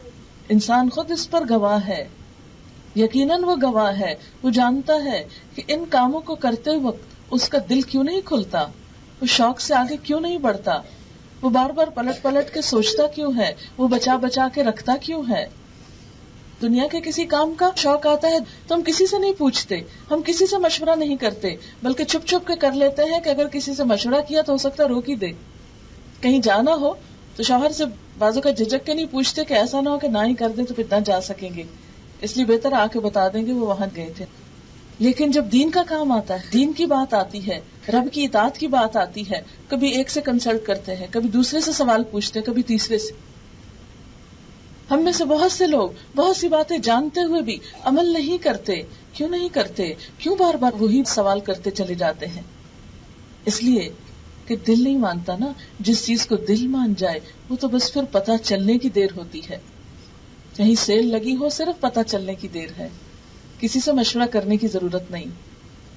انسان خود اس پر گواہ ہے. یقیناً وہ گواہ ہے، وہ جانتا ہے کہ ان کاموں کو کرتے وقت اس کا دل کیوں نہیں کھلتا، وہ شوق سے آگے کیوں نہیں بڑھتا، وہ بار بار پلٹ پلٹ کے سوچتا کیوں ہے، وہ بچا بچا کے رکھتا کیوں ہے. دنیا کے کسی کام کا شوق آتا ہے تو ہم کسی سے نہیں پوچھتے، ہم کسی سے مشورہ نہیں کرتے، بلکہ چھپ چھپ کے کر لیتے ہیں کہ اگر کسی سے مشورہ کیا تو ہو سکتا ہے روک ہی دے. کہیں جانا ہو تو شوہر سے بازو کا جھجک کے نہیں پوچھتے کہ ایسا نہ ہو کہ نہ ہی کر دیں تو پھر نہ جا سکیں گے، اس لیے بہتر آ کے بتا دیں گے وہ وہاں گئے تھے. لیکن جب دین کا کام آتا ہے، دین کی بات آتی ہے، رب کی اطاعت کی بات آتی ہے، کبھی ایک سے کنسلٹ کرتے ہیں، کبھی دوسرے سے سوال پوچھتے ہیں، کبھی تیسرے سے. ہم میں سے بہت سے لوگ بہت سی باتیں جانتے ہوئے بھی عمل نہیں کرتے. کیوں نہیں کرتے؟ کیوں بار بار وہی سوال کرتے چلے جاتے ہیں؟ اس لیے کہ دل نہیں مانتا نا. جس چیز کو دل مان جائے وہ تو بس پھر پتہ چلنے کی دیر ہوتی ہے. کہیں سیل لگی ہو صرف پتہ چلنے کی دیر ہے، کسی سے مشورہ کرنے کی ضرورت نہیں،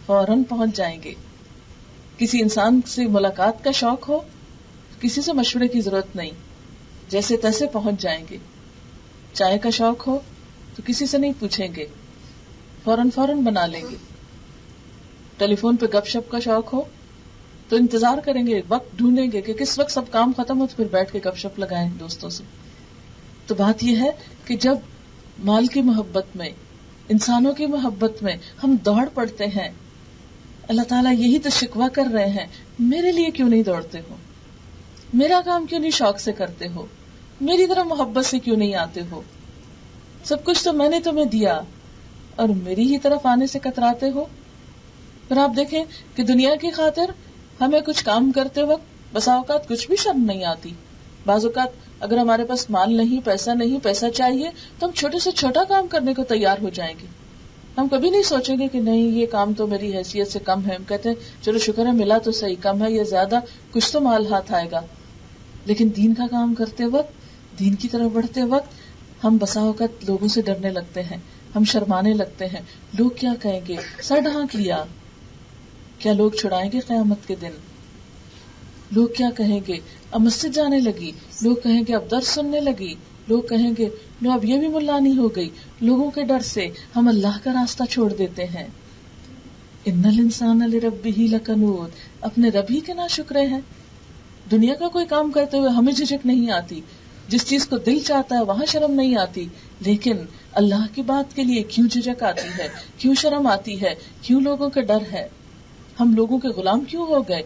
فوراً پہنچ جائیں گے. کسی انسان سے ملاقات کا شوق ہو، کسی سے مشورے کی ضرورت نہیں، جیسے تیسے پہنچ جائیں گے. چائے کا شوق ہو تو کسی سے نہیں پوچھیں گے، فوراً بنا لیں گے. ٹیلی فون پہ گپ شپ کا شوق ہو تو انتظار کریں گے، وقت ڈھونڈیں گے کہ کس وقت سب کام ختم ہو تو پھر بیٹھ کے گپ شپ لگائیں دوستوں سے. تو بات یہ ہے کہ جب مال کی محبت میں، انسانوں کی محبت میں ہم دوڑ پڑتے ہیں، اللہ تعالیٰ یہی تو شکوہ کر رہے ہیں، میرے لیے کیوں نہیں دوڑتے ہو، میرا کام کیوں نہیں شوق سے کرتے ہو، میری طرح محبت سے کیوں نہیں آتے ہو، سب کچھ تو میں نے تمہیں دیا اور میری ہی طرف آنے سے کتراتے ہو. پھر آپ دیکھیں کہ دنیا کی خاطر ہمیں کچھ کام کرتے وقت بسا اوقات کچھ بھی شرم نہیں آتی. بعض اوقات اگر ہمارے پاس مال نہیں، پیسہ چاہیے تو ہم چھوٹے سے چھوٹا کام کرنے کو تیار ہو جائیں گے. ہم کبھی نہیں سوچیں گے کہ نہیں یہ کام تو میری حیثیت سے کم ہے. ہم کہتے ہیں چلو شکر ہے ملا تو صحیح، کم ہے یا زیادہ کچھ تو مال ہاتھ آئے گا. لیکن دین کا کام کرتے وقت، دین کی طرف بڑھتے وقت ہم بسا اوقات لوگوں سے ڈرنے لگتے ہیں، ہم شرمانے لگتے ہیں. لوگ کیا کہیں گے، سر ڈھانک لیا. کیا لوگ چھڑائیں گے قیامت کے دن؟ لوگ کیا کہیں گے، اب مسجد جانے لگی، لوگ کہیں گے اب درس سننے لگی، لوگ کہیں گے لو اب یہ بھی ملانی ہو گئی. لوگوں کے ڈر سے ہم اللہ کا راستہ چھوڑ دیتے ہیں. ان الانسان لربہ لکنود، اپنے رب ہی کے ناشکرے ہیں. دنیا کا کوئی کام کرتے ہوئے ہمیں جھجک نہیں آتی، جس چیز کو دل چاہتا ہے وہاں شرم نہیں آتی، لیکن اللہ کی بات کے لیے کیوں جھجک آتی ہے، کیوں شرم آتی ہے، کیوں لوگوں کا ڈر ہے؟ ہم لوگوں کے غلام کیوں ہو گئے؟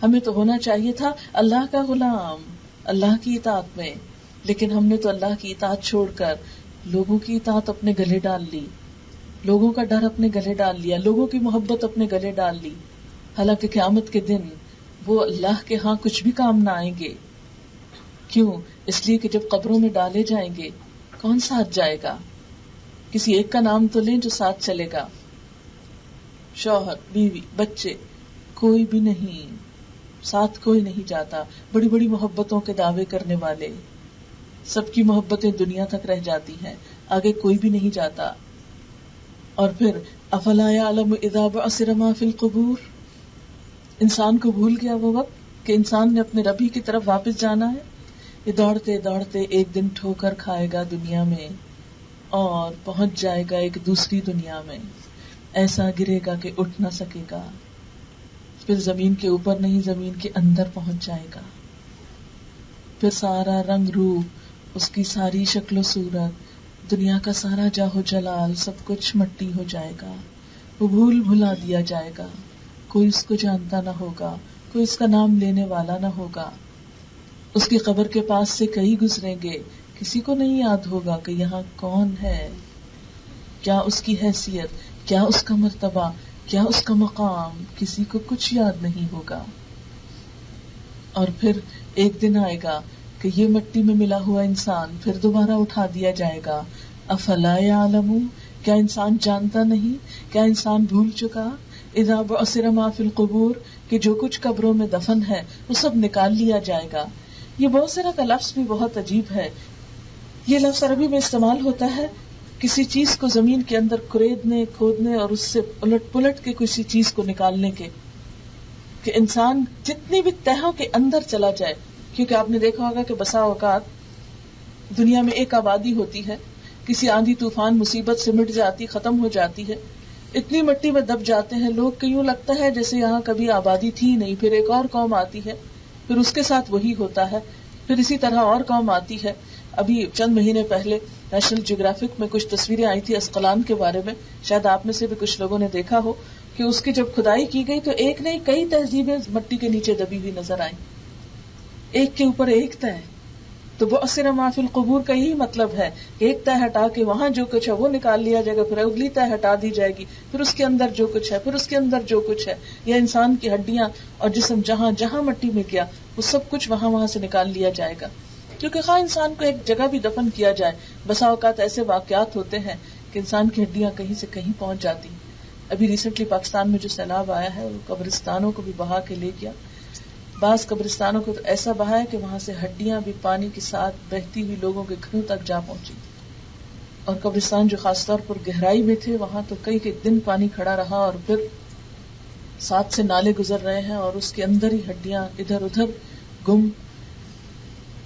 ہمیں تو ہونا چاہیے تھا اللہ کا غلام، اللہ کی اطاعت میں. لیکن ہم نے تو اللہ کی اطاعت چھوڑ کر لوگوں کی اطاعت اپنے گلے ڈال لی، لوگوں کا ڈر اپنے گلے ڈال لیا، لوگوں کی محبت اپنے گلے ڈال لی. حالانکہ قیامت کے دن وہ اللہ کے ہاں کچھ بھی کام نہ آئیں گے. کیوں؟ اس لیے کہ جب قبروں میں ڈالے جائیں گے کون ساتھ جائے گا؟ کسی ایک کا نام تو لیں جو ساتھ چلے گا. شوہر، بیوی، بچے، کوئی بھی نہیں، ساتھ کوئی نہیں جاتا. بڑی بڑی محبتوں کے دعوے کرنے والے، سب کی محبتیں دنیا تک رہ جاتی ہیں، آگے کوئی بھی نہیں جاتا. اور پھر افلا یعلم اذا بعثر ما فی القبور، انسان کو بھول گیا وہ وقت کہ انسان نے اپنے رب ہی کی طرف واپس جانا ہے. یہ دوڑتے دوڑتے ایک دن ٹھوکر کھائے گا دنیا میں اور پہنچ جائے گا ایک دوسری دنیا میں. ایسا گرے گا کہ اٹھ نہ سکے گا. پھر زمین کے اوپر نہیں، زمین کے اندر پہنچ جائے گا. پھر سارا رنگ روپ، اس کی ساری شکل و صورت، دنیا کا سارا جاہ جلال، سب کچھ مٹی ہو جائے گا. وہ بھلا دیا جائے گا. کوئی اس کو جانتا نہ ہوگا، کوئی اس کا نام لینے والا نہ ہوگا. اس کی قبر کے پاس سے کئی گزریں گے، کسی کو نہیں یاد ہوگا کہ یہاں کون ہے، کیا اس کی حیثیت، کیا اس کا مرتبہ، کیا اس کا مقام، کسی کو کچھ یاد نہیں ہوگا. اور پھر ایک دن آئے گا کہ یہ مٹی میں ملا ہوا انسان پھر دوبارہ اٹھا دیا جائے گا. افلا یعلم، کیا انسان جانتا نہیں، کیا انسان بھول چکا؟ اذا بعثر ما فی القبور، کہ جو کچھ قبروں میں دفن ہے وہ سب نکال لیا جائے گا. یہ بعثر کا لفظ بھی بہت عجیب ہے. یہ لفظ عربی میں استعمال ہوتا ہے کسی چیز کو زمین کے اندر کریدنے، کھودنے اور اس سے الٹ پلٹ کے کسی چیز کو نکالنے کے، کہ انسان جتنی بھی تہوں کے اندر چلا جائے. کیونکہ آپ نے دیکھا ہوگا کہ بسا اوقات دنیا میں ایک آبادی ہوتی ہے، کسی آندھی طوفان مصیبت سے مٹ جاتی، ختم ہو جاتی ہے، اتنی مٹی میں دب جاتے ہیں لوگ کہ یوں لگتا ہے جیسے یہاں کبھی آبادی تھی نہیں. پھر ایک اور قوم آتی ہے، پھر اس کے ساتھ وہی ہوتا ہے، پھر اسی طرح اور قوم آتی ہے. ابھی چند مہینے پہلے نیشنل جیوگرافک میں کچھ تصویریں آئی تھی اسقلان کے بارے میں، شاید آپ میں سے بھی کچھ لوگوں نے دیکھا ہو کہ اس کی جب کھدائی کی گئی تو ایک نہیں کئی تہذیبیں مٹی کے نیچے دبی ہوئی نظر آئیں، ایک کے اوپر ایک تہ. تو بعثر ما فی القبور کا یہی مطلب ہے کہ ایک تہ ہٹا کے وہاں جو کچھ ہے وہ نکال لیا جائے گا، پھر اگلی تہ ہٹا دی جائے گی، پھر اس کے اندر جو کچھ ہے، پھر اس کے اندر جو کچھ ہے، یا انسان کی ہڈیاں اور جسم جہاں جہاں مٹی میں گیا وہ سب کچھ وہاں سے نکال لیا جائے گا. کیونکہ خواہ انسان کو ایک جگہ بھی دفن کیا جائے، بسا اوقات ایسے واقعات ہوتے ہیں کہ انسان کی ہڈیاں کہیں سے کہیں پہنچ جاتی. ابھی ریسنٹلی پاکستان میں جو سیلاب آیا ہے وہ قبرستانوں کو بھی بہا کے لے گیا. بعض قبرستانوں کو تو ایسا بہا ہے کہ وہاں سے ہڈیاں بھی پانی کے ساتھ بہتی ہوئی لوگوں کے گھروں تک جا پہنچی. اور قبرستان جو خاص طور پر گہرائی میں تھے وہاں تو کئی دن پانی کھڑا رہا، اور پھر ساتھ سے نالے گزر رہے ہیں اور اس کے اندر ہی ہڈیاں ادھر ادھر گم.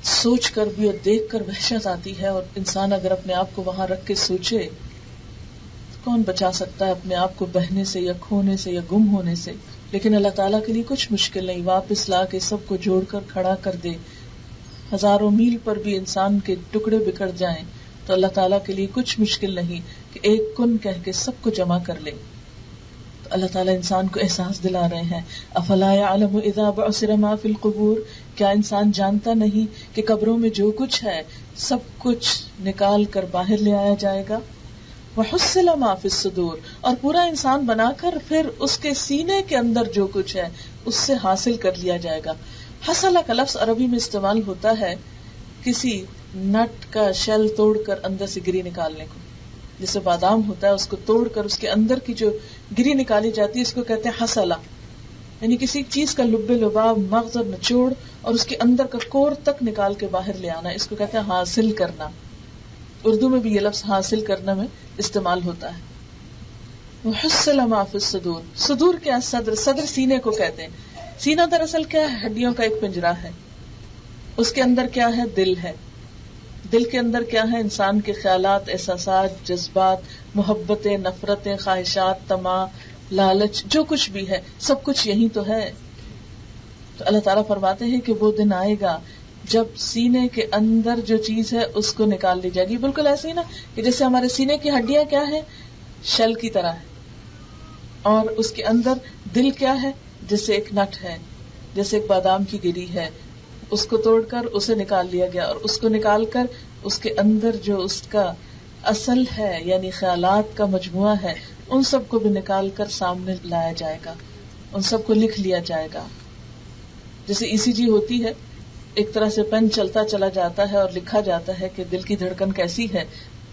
سوچ کر بھی اور دیکھ کر وحشت آتی ہے. اور انسان اگر اپنے آپ کو وہاں رکھ کے سوچے، کون بچا سکتا ہے اپنے آپ کو بہنے سے یا کھونے سے یا گم ہونے سے؟ لیکن اللہ تعالیٰ کے لیے کچھ مشکل نہیں، واپس لا کے سب کو جوڑ کر کھڑا کر دے. ہزاروں میل پر بھی انسان کے ٹکڑے بکھر جائیں تو اللہ تعالیٰ کے لیے کچھ مشکل نہیں کہ ایک کن کہہ کے سب کو جمع کر لے. تو اللہ تعالیٰ انسان کو احساس دلا رہے ہیں افلا یعلم اذا بعثر ما فی القبور، کیا انسان جانتا نہیں کہ قبروں میں جو کچھ ہے سب کچھ نکال کر باہر لے آیا جائے گا. وحصل ما فی الصدور، اور پورا انسان بنا کر پھر اس کے سینے کے اندر جو کچھ ہے اس سے حاصل کر لیا جائے گا. حصل کا لفظ عربی میں استعمال ہوتا ہے کسی نٹ کا شیل توڑ کر اندر سے گری نکالنے کو. جیسے بادام ہوتا ہے اس کو توڑ کر اس کے اندر کی جو گری نکالی جاتی ہے اس کو کہتے ہیں حصلہ، یعنی کسی چیز کا لب لباب مغز اور نچوڑ اور اس کے اندر کا کور تک نکال کے باہر لے آنا، اس کو کہتے ہیں حاصل کرنا. اردو میں بھی یہ لفظ حاصل کرنا میں استعمال ہوتا ہے. وحصل ما فی الصدور، صدور کیا؟ صدر، صدر سینے کو کہتے ہیں. سینہ دراصل کیا ہے؟ ہڈیوں کا ایک پنجرا ہے. اس کے اندر کیا ہے؟ دل ہے. دل کے اندر کیا ہے؟ انسان کے خیالات، احساسات، جذبات، محبتیں، نفرتیں، خواہشات، طمع، لالچ، جو کچھ بھی ہے سب کچھ یہی تو ہے. تو اللہ تعالیٰ فرماتے ہیں کہ وہ دن آئے گا جب سینے کے اندر جو چیز ہے اس کو نکال لی جائے گی. بالکل ایسے ہی نا کہ جیسے ہمارے سینے کی ہڈیاں کیا ہے؟ شل کی طرح ہے، اور اس کے اندر دل کیا ہے؟ جیسے ایک نٹ ہے، جیسے ایک بادام کی گری ہے. اس کو توڑ کر اسے نکال لیا گیا، اور اس کو نکال کر اس کے اندر جو اس کا اصل ہے یعنی خیالات کا مجموعہ ہے ان سب کو بھی نکال کر سامنے لایا جائے گا، ان سب کو لکھ لیا جائے گا. جیسے ECG ہوتی ہے، ایک طرح سے پین چلتا چلا جاتا ہے اور لکھا جاتا ہے کہ دل کی دھڑکن کیسی ہے.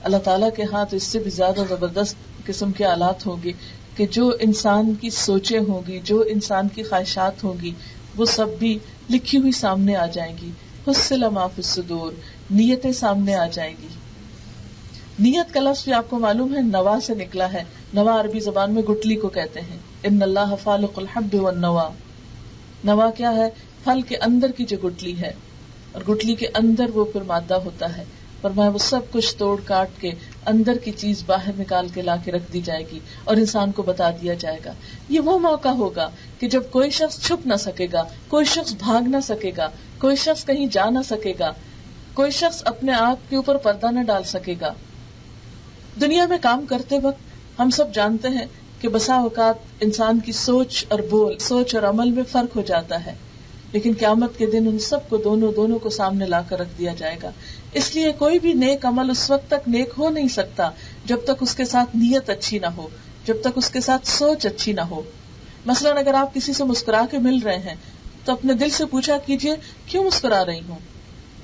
اللہ تعالیٰ کے ہاتھ اس سے بھی زیادہ زبردست قسم کے آلات ہوں گے کہ جو انسان کی سوچیں ہوں گی، جو انسان کی خواہشات ہوں گی وہ سب بھی لکھی ہوئی سامنے آ جائیں گی. حصل ما فی الصدور، نیتیں سامنے آ جائیں گی. نیت کا لفظ بھی آپ کو معلوم ہے نوا سے نکلا ہے. نوا عربی زبان میں گٹلی کو کہتے ہیں. ان اللہ فالق الحب والنوا. نوا کیا ہے؟ پھل کے اندر کی جو گٹلی ہے، اور گٹلی کے اندر وہ پھر مادہ ہوتا ہے. فرمایا وہ سب کچھ توڑ کاٹ کے اندر کی چیز باہر نکال کے لا کے رکھ دی جائے گی اور انسان کو بتا دیا جائے گا. یہ وہ موقع ہوگا کہ جب کوئی شخص چھپ نہ سکے گا، کوئی شخص بھاگ نہ سکے گا، کوئی شخص کہیں جا نہ سکے گا، کوئی شخص اپنے آپ کے اوپر پردہ نہ ڈال سکے گا. دنیا میں کام کرتے وقت ہم سب جانتے ہیں کہ بسا اوقات انسان کی سوچ اور بول، سوچ اور عمل میں فرق ہو جاتا ہے، لیکن قیامت کے دن ان سب کو دونوں کو سامنے لا کر رکھ دیا جائے گا. اس لیے کوئی بھی نیک عمل اس وقت تک نیک ہو نہیں سکتا جب تک اس کے ساتھ نیت اچھی نہ ہو، جب تک اس کے ساتھ سوچ اچھی نہ ہو. مثلاً اگر آپ کسی سے مسکرا کے مل رہے ہیں تو اپنے دل سے پوچھا کیجئے کیوں مسکرا رہی ہوں،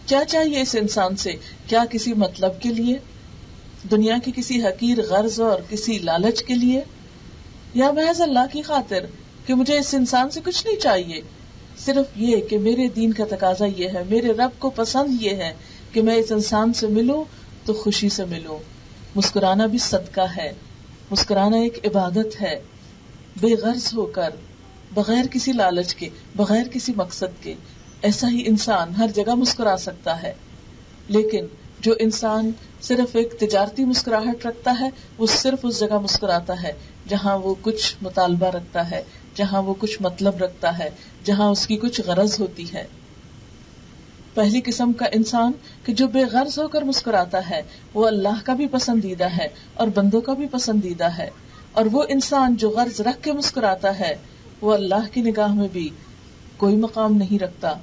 کیا چاہیے اس انسان سے؟ کیا کسی مطلب کے لیے، دنیا کی کسی حقیر غرض اور کسی لالچ کے لیے، یا محض اللہ کی خاطر کہ مجھے اس انسان سے کچھ نہیں چاہیے، صرف یہ کہ میرے دین کا تقاضا یہ ہے، میرے رب کو پسند یہ ہے کہ میں اس انسان سے ملوں تو خوشی سے ملوں. مسکرانا بھی صدقہ ہے، مسکرانا ایک عبادت ہے، بے غرض ہو کر، بغیر کسی لالچ کے، بغیر کسی مقصد کے. ایسا ہی انسان ہر جگہ مسکرا سکتا ہے. لیکن جو انسان صرف ایک تجارتی مسکراہٹ رکھتا ہے وہ صرف اس جگہ مسکراتا ہے جہاں وہ کچھ مطالبہ رکھتا ہے، جہاں وہ کچھ مطلب رکھتا ہے، جہاں اس کی کچھ غرض ہوتی ہے. پہلی قسم کا انسان کہ جو بے غرض ہو کر مسکراتا ہے وہ اللہ کا بھی پسندیدہ ہے اور بندوں کا بھی پسندیدہ ہے. اور وہ انسان جو غرض رکھ کے مسکراتا ہے وہ اللہ کی نگاہ میں بھی کوئی مقام نہیں رکھتا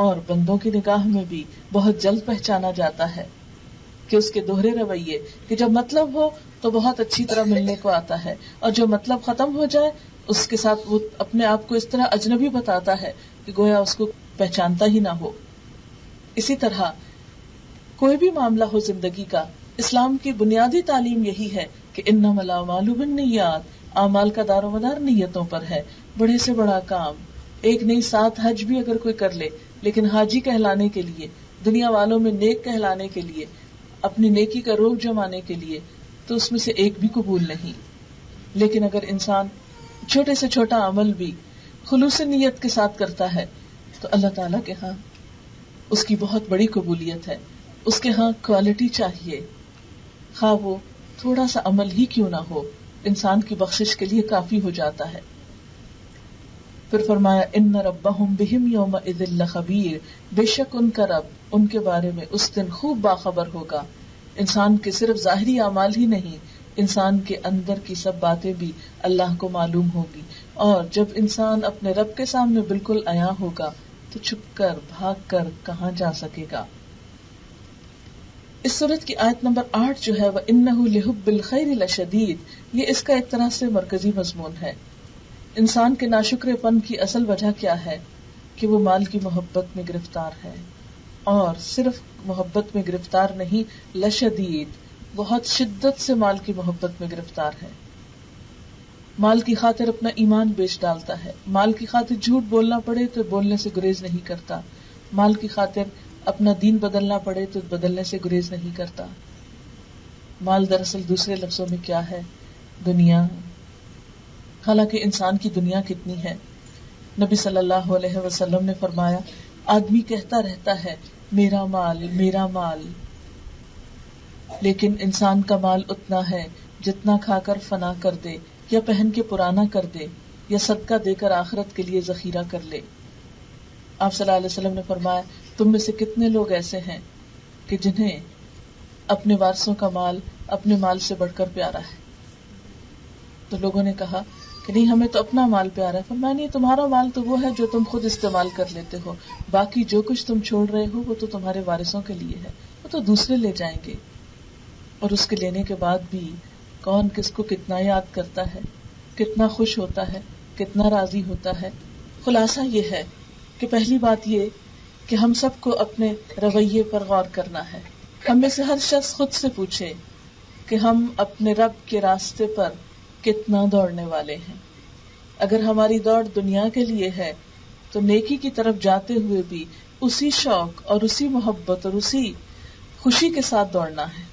اور بندوں کی نگاہ میں بھی بہت جلد پہچانا جاتا ہے کہ اس کے دوہرے رویے کہ جب مطلب ہو تو بہت اچھی طرح ملنے کو آتا ہے، اور جو مطلب ختم ہو جائے اس کے ساتھ وہ اپنے آپ کو اس طرح اجنبی بتاتا ہے کہ گویا اس کو پہچانتا ہی نہ ہو. اسی طرح کوئی بھی معاملہ ہو زندگی کا، اسلام کی بنیادی تعلیم یہی ہے کہ انما الاعمال بالنیات، اعمال کا دار و مدار نیتوں پر ہے. بڑے سے بڑا کام، ایک نہیں 7 حج بھی اگر کوئی کر لے لیکن حاجی کہلانے کے لیے، دنیا والوں میں نیک کہلانے کے لیے، اپنی نیکی کا روگ جمانے کے لیے، تو اس میں سے ایک بھی قبول نہیں. لیکن اگر انسان چھوٹے سے چھوٹا عمل بھی خلوص نیت کے ساتھ کرتا ہے تو اللہ تعالیٰ کے ہاں اس کی بہت بڑی قبولیت ہے. اس کے ہاں کوالٹی چاہیے، خواہ وہ تھوڑا سا عمل ہی کیوں نہ ہو، انسان کی بخشش کے لیے کافی ہو جاتا ہے. پھر فرمایا ان ربہم بہم یومئذ لخبیر، بے شک ان کا رب ان کے بارے میں اس دن خوب باخبر ہوگا. انسان کے صرف ظاہری اعمال ہی نہیں انسان کے اندر کی سب باتیں بھی اللہ کو معلوم ہوگی، اور جب انسان اپنے رب کے سامنے بالکل عیاں ہوگا تو چھپ کر بھاگ کر کہاں جا سکے گا۔ اس سورت کی آیت نمبر 8 جو ہے وَإِنَّهُ لِحُبِّ الْخَيْرِ لَشَدِيدٌ، یہ اس کا ایک طرح سے مرکزی مضمون ہے۔ انسان کے ناشکرے پن کی اصل وجہ کیا ہے؟ کہ وہ مال کی محبت میں گرفتار ہے، اور صرف محبت میں گرفتار نہیں، لشدید، بہت شدت سے مال کی محبت میں گرفتار ہے۔ مال کی خاطر اپنا ایمان بیچ ڈالتا ہے، مال کی خاطر جھوٹ بولنا پڑے تو بولنے سے گریز نہیں کرتا، مال کی خاطر اپنا دین بدلنا پڑے تو بدلنے سے گریز نہیں کرتا۔ مال دراصل دوسرے لفظوں میں کیا ہے؟ دنیا۔ حالانکہ انسان کی دنیا کتنی ہے؟ نبی صلی اللہ علیہ وسلم نے فرمایا، آدمی کہتا رہتا ہے میرا مال میرا مال، لیکن انسان کا مال اتنا ہے جتنا کھا کر فنا کر دے، یا پہن کے پرانا کر دے، یا صدقہ دے کر آخرت کے لیے ذخیرہ کر لے۔ آپ صلی اللہ علیہ وسلم نے فرمایا، تم میں سے کتنے لوگ ایسے ہیں کہ جنہیں اپنے وارثوں کا مال اپنے مال سے بڑھ کر پیارا ہے؟ تو لوگوں نے کہا کہ نہیں، ہمیں تو اپنا مال پیارا ہے۔ فرمایا نہیں، تمہارا مال تو وہ ہے جو تم خود استعمال کر لیتے ہو، باقی جو کچھ تم چھوڑ رہے ہو وہ تو تمہارے وارثوں کے لیے ہے، وہ تو دوسرے لے جائیں گے۔ اور اس کے لینے کے بعد بھی کون کس کو کتنا یاد کرتا ہے، کتنا خوش ہوتا ہے، کتنا راضی ہوتا ہے۔ خلاصہ یہ ہے کہ پہلی بات یہ کہ ہم سب کو اپنے رویے پر غور کرنا ہے۔ ہم میں سے ہر شخص خود سے پوچھے کہ ہم اپنے رب کے راستے پر کتنا دوڑنے والے ہیں۔ اگر ہماری دوڑ دنیا کے لیے ہے تو نیکی کی طرف جاتے ہوئے بھی اسی شوق اور اسی محبت اور اسی خوشی کے ساتھ دوڑنا ہے۔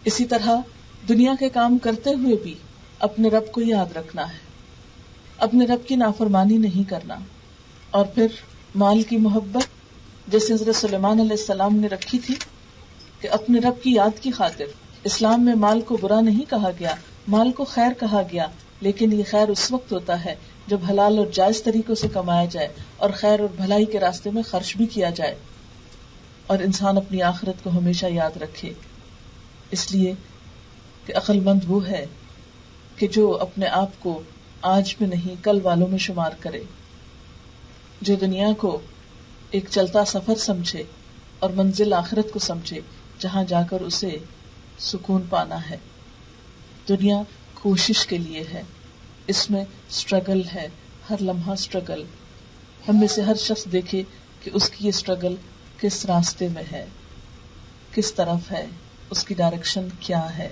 اسی طرح دنیا کے کام کرتے ہوئے بھی اپنے رب کو یاد رکھنا ہے، اپنے رب کی نافرمانی نہیں کرنا۔ اور پھر مال کی محبت جیسے حضرت سلیمان علیہ السلام نے رکھی تھی کہ اپنے رب کی یاد کی خاطر، اسلام میں مال کو برا نہیں کہا گیا، مال کو خیر کہا گیا، لیکن یہ خیر اس وقت ہوتا ہے جب حلال اور جائز طریقوں سے کمایا جائے اور خیر اور بھلائی کے راستے میں خرچ بھی کیا جائے، اور انسان اپنی آخرت کو ہمیشہ یاد رکھے۔ اس لیے کہ عقل مند وہ ہے کہ جو اپنے آپ کو آج میں نہیں کل والوں میں شمار کرے، جو دنیا کو ایک چلتا سفر سمجھے اور منزل آخرت کو سمجھے جہاں جا کر اسے سکون پانا ہے۔ دنیا کوشش کے لیے ہے، اس میں سٹرگل ہے، ہر لمحہ سٹرگل۔ ہم میں سے ہر شخص دیکھے کہ اس کی یہ سٹرگل کس راستے میں ہے، کس طرف ہے، اس کی ڈائریکشن کیا ہے۔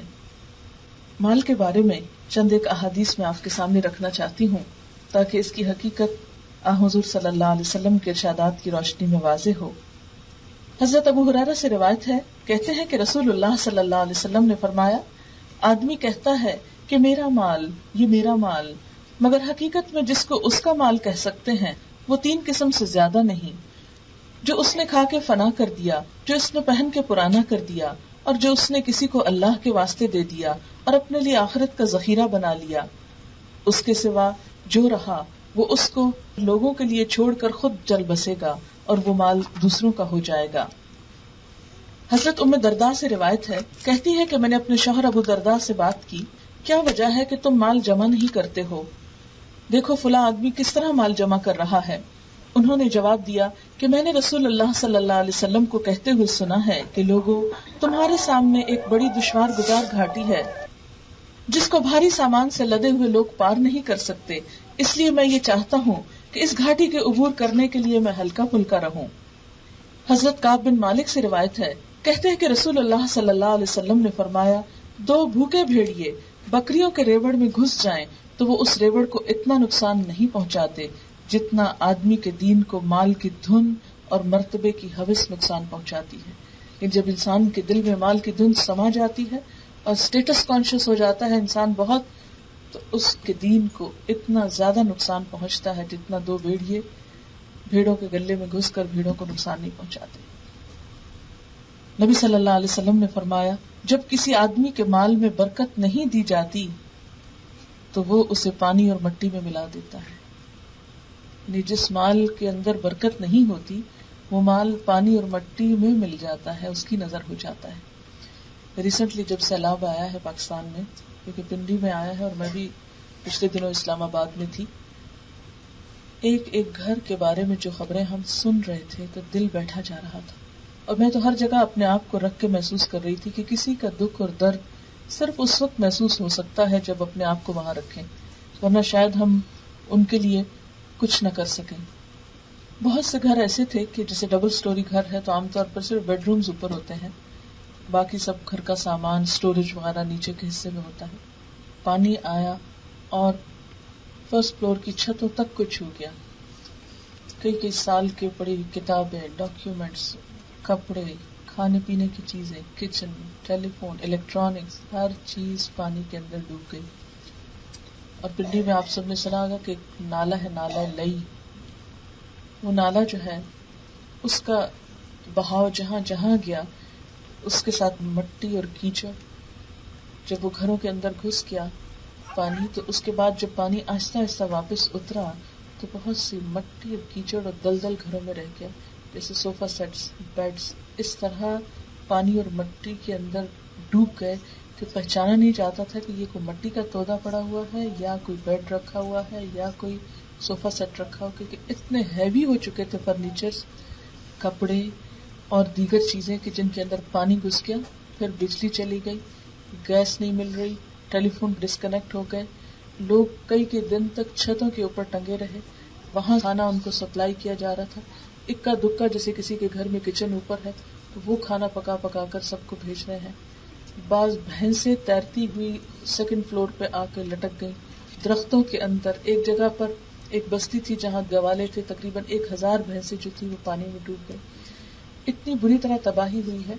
مال کے بارے میں چند ایک احادیث میں آپ کے سامنے رکھنا چاہتی ہوں تاکہ اس کی حقیقت حضور صلی اللہ علیہ وسلم کے ارشادات کی روشنی میں واضح ہو۔ حضرت ابو ہریرہ سے روایت ہے، کہتے ہیں کہ رسول اللہ صلی اللہ علیہ وسلم نے فرمایا، آدمی کہتا ہے کہ میرا مال، یہ میرا مال، مگر حقیقت میں جس کو اس کا مال کہہ سکتے ہیں وہ 3 قسم سے زیادہ نہیں، جو اس نے کھا کے فنا کر دیا، جو اس نے پہن کے پرانا کر دیا، اور جو اس نے کسی کو اللہ کے واسطے دے دیا اور اپنے لیے آخرت کا ذخیرہ بنا لیا۔ اس کے سوا جو رہا وہ اس کو لوگوں کے لیے چھوڑ کر خود چل بسے گا اور وہ مال دوسروں کا ہو جائے گا۔ حضرت ام درداء سے روایت ہے، کہتی ہے کہ میں نے اپنے شوہر ابو درداء سے بات کی، کیا وجہ ہے کہ تم مال جمع نہیں کرتے ہو؟ دیکھو فلاں آدمی کس طرح مال جمع کر رہا ہے۔ انہوں نے جواب دیا کہ میں نے رسول اللہ صلی اللہ علیہ وسلم کو کہتے ہوئے سنا ہے کہ لوگوں، تمہارے سامنے ایک بڑی دشوار گزار گھاٹی ہے جس کو بھاری سامان سے لدے ہوئے لوگ پار نہیں کر سکتے، اس لیے میں یہ چاہتا ہوں کہ اس گھاٹی کے عبور کرنے کے لیے میں ہلکا پھلکا رہوں۔ حضرت کعب بن مالک سے روایت ہے، کہتے ہیں کہ رسول اللہ صلی اللہ علیہ وسلم نے فرمایا، 2 بھوکے بھیڑیے بکریوں کے ریوڑ میں گھس جائیں تو وہ اس ریوڑ کو اتنا نقصان نہیں پہنچاتے جتنا آدمی کے دین کو مال کی دھن اور مرتبے کی ہوس نقصان پہنچاتی ہے۔ کہ جب انسان کے دل میں مال کی دھن سما جاتی ہے اور اسٹیٹس کانشیس ہو جاتا ہے انسان بہت، تو اس کے دین کو اتنا زیادہ نقصان پہنچتا ہے جتنا 2 بھیڑیے بھیڑوں کے گلے میں گھس کر بھیڑوں کو نقصان نہیں پہنچاتے۔ نبی صلی اللہ علیہ وسلم نے فرمایا، جب کسی آدمی کے مال میں برکت نہیں دی جاتی تو وہ اسے پانی اور مٹی میں ملا دیتا ہے۔ یعنی جس مال کے اندر برکت نہیں ہوتی وہ مال پانی اور مٹی میں مل جاتا ہے، اس کی نظر ہو جاتا ہے۔ ریسنٹلی جب سیلاب آیا ہے پاکستان میں، کیونکہ پنڈی میں آیا ہے اور میں بھی پچھلے دنوں اسلام آباد میں تھی، ایک ایک گھر کے بارے میں جو خبریں ہم سن رہے تھے تو دل بیٹھا جا رہا تھا. اور میں تو ہر جگہ اپنے آپ کو رکھ کے محسوس کر رہی تھی کہ کسی کا دکھ اور درد صرف اس وقت محسوس ہو سکتا ہے جب اپنے آپ کو وہاں رکھیں، ورنہ شاید ہم ان کے لیے کچھ نہ کر سکیں. بہت سے گھر ایسے تھے کہ جیسے ڈبل سٹوری گھر ہے تو عام طور پر صرف بیڈ رومز اوپر ہوتے ہیں، باقی سب گھر کا سامان سٹوریج وغیرہ نیچے کے حصے میں ہوتا ہے. پانی آیا اور فرسٹ فلور کی چھتوں تک کو چھو گیا. کئی سال کے پڑی کتابیں، ڈاکیومنٹس، کپڑے، کھانے پینے کی چیزیں، کچن، ٹیلی فون، الیکٹرانکس، ہر چیز پانی کے اندر ڈوب گئی. اور پنڈی میں آپ سب نے سنا ہوگا کہ ایک نالا ہے، نالا لئی. وہ نالا جو ہے اس کا بہاؤ جہاں جہاں گیا اس کے ساتھ مٹی اور کیچڑ. جب وہ گھروں کے اندر گھس گیا پانی، تو اس کے بعد جب پانی آہستہ آہستہ واپس اترا تو بہت سی مٹی اور کیچڑ اور دلدل گھروں میں رہ گیا، جیسے صوفہ سیٹس، بیڈز اس طرح پانی اور مٹی کے اندر ڈوب گئے کہ پہچانا نہیں جاتا تھا کہ یہ کوئی مٹی کا تودا پڑا ہوا ہے یا کوئی بیڈ رکھا ہوا ہے یا کوئی صوفہ سیٹ رکھا ہوا، کیونکہ اتنے ہیوی ہو چکے تھے فرنیچر، کپڑے اور دیگر چیزیں کہ جن کے اندر پانی گھس گیا. پھر بجلی چلی گئی، گیس نہیں مل رہی، ٹیلی فون ڈسکنیکٹ ہو گئے، لوگ کئی دن تک چھتوں کے اوپر ٹنگے رہے، وہاں کھانا ان کو سپلائی کیا جا رہا تھا. اکا دکا جیسے کسی کے گھر میں کچن اوپر ہے تو وہ کھانا پکا پکا کر سب کو بھیج رہے ہیں. بعض بھینسیں تیرتی ہوئی سیکنڈ فلور پہ آ کے لٹک گئی درختوں کے اندر. ایک جگہ پر ایک بستی تھی جہاں گوالے تھے، تقریباً 1000 بھینسیں جو تھی وہ پانی میں ڈوب گئی. اتنی بری طرح تباہی ہوئی ہے.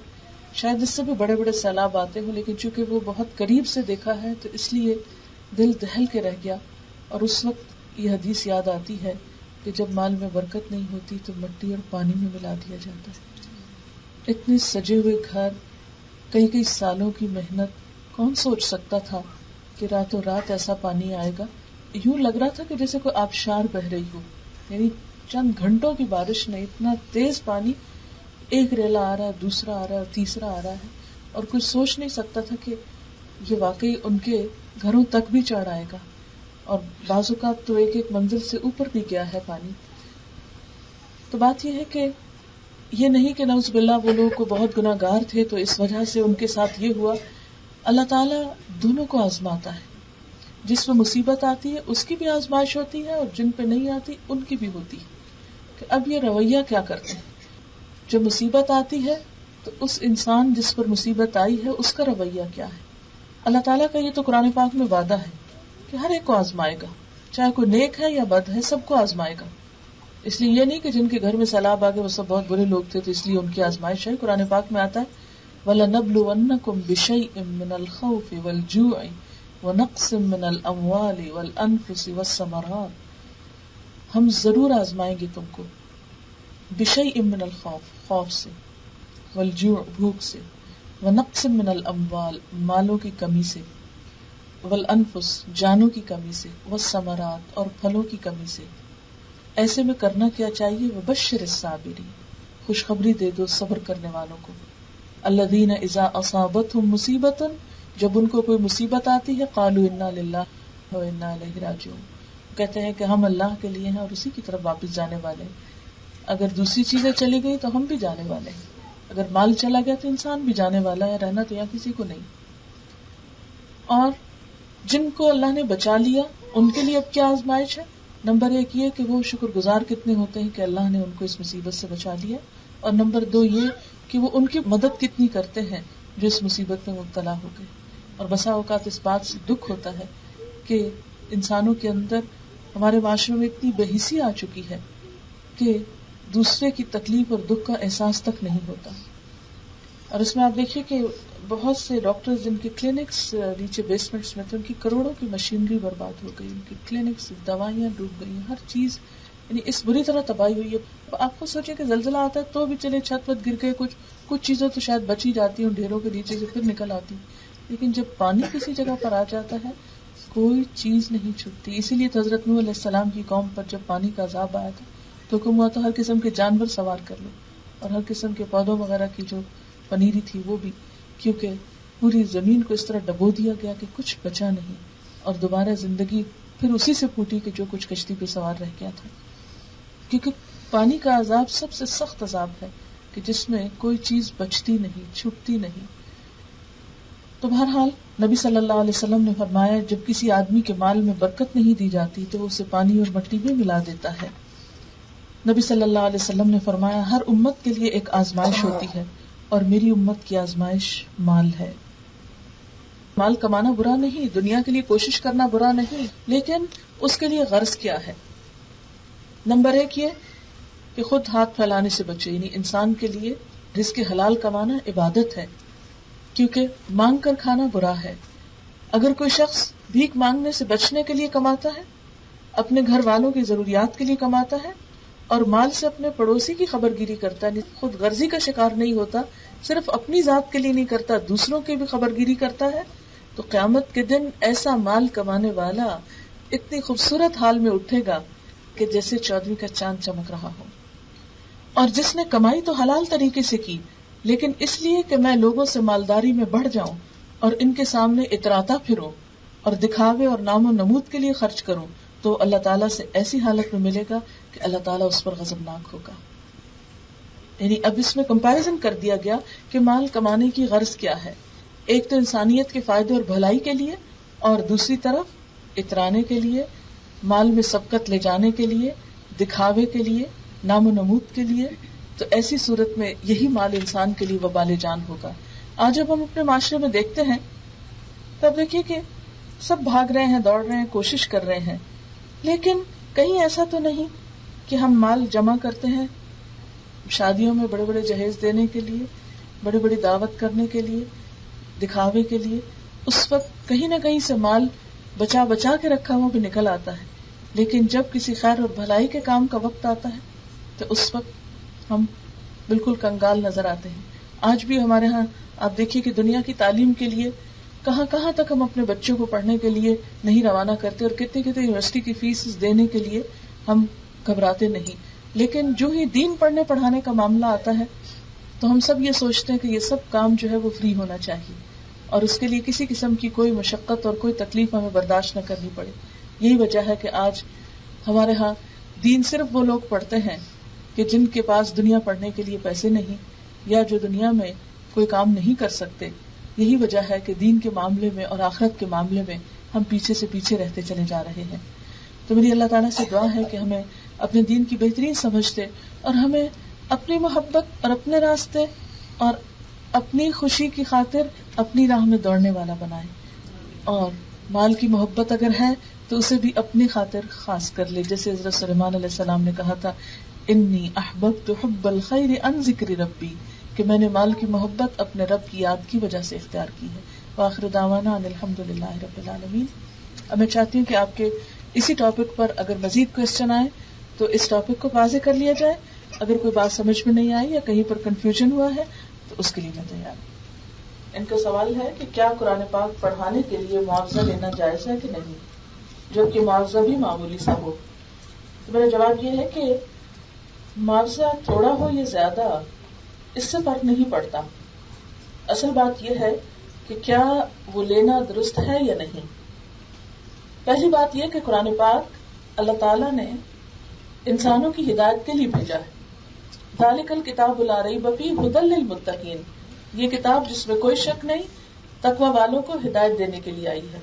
شاید اس سے بھی بڑے بڑے سیلاب آتے ہوں، لیکن چونکہ وہ بہت قریب سے دیکھا ہے تو اس لیے دل دہل کے رہ گیا. اور اس وقت یہ حدیث یاد آتی ہے کہ جب مال میں برکت نہیں ہوتی تو مٹی اور پانی میں ملا دیا جاتا ہے. اتنے سجے ہوئے گھر، کئی سالوں کی محنت، کون سوچ سکتا تھا کہ راتوں رات ایسا پانی آئے گا. یوں لگ رہا تھا کہ جیسے کوئی آبشار بہ رہی ہو، یعنی چند گھنٹوں کی بارش نے اتنا تیز پانی، ایک ریلا آ رہا ہے، دوسرا آ رہا ہے، تیسرا آ رہا ہے، اور کوئی سوچ نہیں سکتا تھا کہ یہ واقعی ان کے گھروں تک بھی چڑھ آئے گا. اور بعض اوقات تو ایک منزل سے اوپر بھی گیا ہے پانی. تو بات یہ ہے کہ یہ نہیں کہ نعوذ باللہ وہ لوگ کو بہت گناہگار تھے تو اس وجہ سے ان کے ساتھ یہ ہوا. اللہ تعالیٰ دونوں کو آزماتا ہے. جس پہ مصیبت آتی ہے اس کی بھی آزمائش ہوتی ہے اور جن پہ نہیں آتی ان کی بھی ہوتی ہے کہ اب یہ رویہ کیا کرتے ہیں. جب مصیبت آتی ہے تو اس انسان جس پر مصیبت آئی ہے اس کا رویہ کیا ہے. اللہ تعالیٰ کا یہ تو قرآن پاک میں وعدہ ہے کہ ہر ایک کو آزمائے گا، چاہے کوئی نیک ہے یا بد ہے، سب کو آزمائے گا. اس لیے یہ نہیں کہ جن کے گھر میں سیلاب آ گئے وہ سب بہت برے لوگ تھے تو اس لیے ان کی آزمائش ہے. قرآن پاک میں آتا ہے وَلَنَبْلُوَنَّكُمْ بِشَيْءٍ مِّنَ الْخَوْفِ وَالْجُوعِ وَنَقْصٍ مِّنَ الْأَمْوَالِ وَالْأَنفُسِ وَالثَّمَرَاتِ، ہم ضرور آزمائیں گے تم کو. بِشَيْءٍ مِّنَ الْخَوْفِ، خوف سے، والجوع، بھوک سے، ونقص من الاموال، مالوں کی کمی سے، والانفس، جانوں کی کمی سے، والثمرات، اور پھلوں کی کمی سے. ایسے میں کرنا کیا چاہیے؟ وبشر الصابرین، خوشخبری دے دو صبر کرنے والوں کو. الذین اذا اصابتهم مصیبۃ، جب ان کو کوئی مصیبت آتی ہے، قالوا انا للہ وانا الیہ راجعون، کہتے ہیں کہ ہم اللہ کے لیے ہیں اور اسی کی طرف واپس جانے والے ہیں. اگر دوسری چیزیں چلی گئی تو ہم بھی جانے والے ہیں، اگر مال چلا گیا تو انسان بھی جانے والا ہے، رہنا تو یہاں کسی کو نہیں. اور جن کو اللہ نے بچا لیا ان کے لیے اب کیا آزمائش ہے؟ نمبر 1 یہ کہ وہ شکر گزار کتنے ہوتے ہیں کہ اللہ نے ان کو اس مصیبت سے بچا لیا، اور نمبر 2 یہ کہ وہ ان کی مدد کتنی کرتے ہیں جو اس مصیبت میں مبتلا ہو گئے. اور بسا اوقات اس بات سے دکھ ہوتا ہے کہ انسانوں کے اندر، ہمارے معاشرے میں اتنی بے حسی آ چکی ہے کہ دوسرے کی تکلیف اور دکھ کا احساس تک نہیں ہوتا. اور اس میں آپ دیکھیے کہ بہت سے ڈاکٹر جن کے کلینکس نیچے بیسمنٹس میں تھے، ان کی کروڑوں کی مشینری برباد ہو گئی، ان کی کلینکس، دوائیاں ڈوب گئی، ہر چیز یعنی اس بری طرح تباہی ہوئی ہے. آپ کو سوچیں کہ زلزلہ آتا ہے تو بھی چلے چھت پت گر گئے، کچھ چیزیں تو شاید بچ ہی جاتی ہیں ڈھیروں کے نیچے سے پھر نکل آتی، لیکن جب پانی کسی جگہ پر آ جاتا ہے کوئی چیز نہیں چھپتی. اسی لیے حضرت نوح علیہ السلام کی قوم پر جب پانی کا عذاب آیا تھا تو حکم ہوا تو ہر قسم کے جانور سوار کر لو، اور ہر قسم کے پودوں وغیرہ کی جو پنیری تھی وہ بھی، کیونکہ پوری زمین کو اس طرح ڈبو دیا گیا کہ کچھ بچا نہیں، اور دوبارہ زندگی پھر اسی سے پھوٹی کہ جو کچھ کشتی پہ سوار رہ گیا تھا. کیونکہ پانی کا عذاب سب سے سخت عذاب ہے کہ جس میں کوئی چیز بچتی نہیں، چھپتی نہیں. تو بہرحال نبی صلی اللہ علیہ وسلم نے فرمایا جب کسی آدمی کے مال میں برکت نہیں دی جاتی تو اسے پانی اور مٹی میں ملا دیتا ہے. نبی صلی اللہ علیہ وسلم نے فرمایا ہر امت کے لیے ایک آزمائش ہوتی ہے اور میری امت کی آزمائش مال ہے. مال کمانا برا نہیں، دنیا کے لیے کوشش کرنا برا نہیں، لیکن اس کے لیے غرض کیا ہے؟ نمبر 1 یہ کہ خود ہاتھ پھیلانے سے بچے، یعنی انسان کے لیے رزق حلال کمانا عبادت ہے، کیونکہ مانگ کر کھانا برا ہے. اگر کوئی شخص بھیک مانگنے سے بچنے کے لیے کماتا ہے، اپنے گھر والوں کی ضروریات کے لیے کماتا ہے اور مال سے اپنے پڑوسی کی خبرگیری کرتا ہے، خود غرضی کا شکار نہیں ہوتا، صرف اپنی ذات کے لیے نہیں کرتا، دوسروں کی بھی خبرگیری کرتا ہے، تو قیامت کے دن ایسا مال کمانے والا اتنی خوبصورت حال میں اٹھے گا کہ جیسے 14ویں کا چاند چمک رہا ہو. اور جس نے کمائی تو حلال طریقے سے کی، لیکن اس لیے کہ میں لوگوں سے مالداری میں بڑھ جاؤں اور ان کے سامنے اتراتا پھروں اور دکھاوے اور نام و نمود کے لیے خرچ کروں، تو اللہ تعالیٰ سے ایسی حالت میں ملے گا کہ اللہ تعالیٰ اس پر غضبناک ہوگا. یعنی اب اس میں کمپیریزن کر دیا گیا کہ مال کمانے کی غرض کیا ہے. ایک تو انسانیت کے فائدے اور بھلائی کے لیے، اور دوسری طرف اترانے کے لیے، مال میں سبقت لے جانے کے لیے، دکھاوے کے لیے، نام و نمود کے لیے. تو ایسی صورت میں یہی مال انسان کے لیے وبال جان ہوگا. آج جب ہم اپنے معاشرے میں دیکھتے ہیں تب دیکھیے کہ سب بھاگ رہے ہیں، دوڑ رہے ہیں، کوشش کر رہے ہیں، لیکن کہیں ایسا تو نہیں کہ ہم مال جمع کرتے ہیں شادیوں میں بڑے بڑے جہیز دینے کے لیے، بڑی بڑی دعوت کرنے کے لیے، دکھاوے کے لیے. اس وقت کہیں نہ کہیں سے مال بچا بچا کے رکھا ہوا بھی نکل آتا ہے، لیکن جب کسی خیر اور بھلائی کے کام کا وقت آتا ہے تو اس وقت ہم بالکل کنگال نظر آتے ہیں. آج بھی ہمارے ہاں آپ دیکھیے کہ دنیا کی تعلیم کے لیے کہاں کہاں تک ہم اپنے بچوں کو پڑھنے کے لیے نہیں روانہ کرتے، اور کتنی کتنی یونیورسٹی کی فیس دینے کے لیے ہم گھبراتے نہیں. لیکن جو ہی دین پڑھنے پڑھانے کا معاملہ آتا ہے تو ہم سب یہ سوچتے ہیں کہ یہ سب کام جو ہے وہ فری ہونا چاہیے، اور اس کے لیے کسی قسم کی کوئی مشقت اور کوئی تکلیف ہمیں برداشت نہ کرنی پڑے. یہی وجہ ہے کہ آج ہمارے ہاں دین صرف وہ لوگ پڑھتے ہیں کہ جن کے پاس دنیا پڑھنے کے لیے پیسے نہیں، یا جو دنیا میں کوئی کام نہیں کر سکتے. یہی وجہ ہے کہ دین کے معاملے میں اور آخرت کے معاملے میں ہم پیچھے سے پیچھے رہتے چلے جا رہے ہیں. تو میری اللہ تعالیٰ سے دعا ہے کہ ہمیں اپنے دین کی بہترین سمجھتے اور ہمیں اپنی محبت اور اپنے راستے اور اپنی خوشی کی خاطر اپنی راہ میں دوڑنے والا بنائے، اور مال کی محبت اگر ہے تو اسے بھی اپنی خاطر خاص کر لے. جیسے حضرت سلیمان علیہ السلام نے کہا تھا انی احببت حب الخیر عن ذکر ربی، کہ میں نے مال کی محبت اپنے رب کی یاد کی وجہ سے اختیار کی ہے. وآخر دعوانا ان الحمدللہ رب العالمین. اب میں چاہتی ہوں کہ آپ کے اسی ٹاپک پر اگر مزید کوسچن آئے تو اس ٹاپک کو واضح کر لیا جائے. اگر کوئی بات سمجھ میں نہیں آئی یا کہیں پر کنفیوژن ہوا ہے تو اس کے لیے میں تیار ہوں. ان کا سوال ہے کہ کیا قرآن پاک پڑھانے کے لیے معاوضہ لینا جائز ہے کہ نہیں، جبکہ معاوضہ بھی معمولی سا ہو؟ تو میرا جواب یہ ہے کہ معاوضہ تھوڑا ہو یا زیادہ اس سے فرق نہیں پڑتا. اصل بات یہ ہے کہ کیا وہ لینا درست ہے یا نہیں. پہلی بات یہ کہ قرآن پاک اللہ تعالیٰ نے انسانوں کی ہدایت کے لیے بھیجا ہے. ذالک الکتاب لا ریب فیہ ھدی للمتقین، یہ کتاب جس میں کوئی شک نہیں تقوی والوں کو ہدایت دینے کے لیے آئی ہے.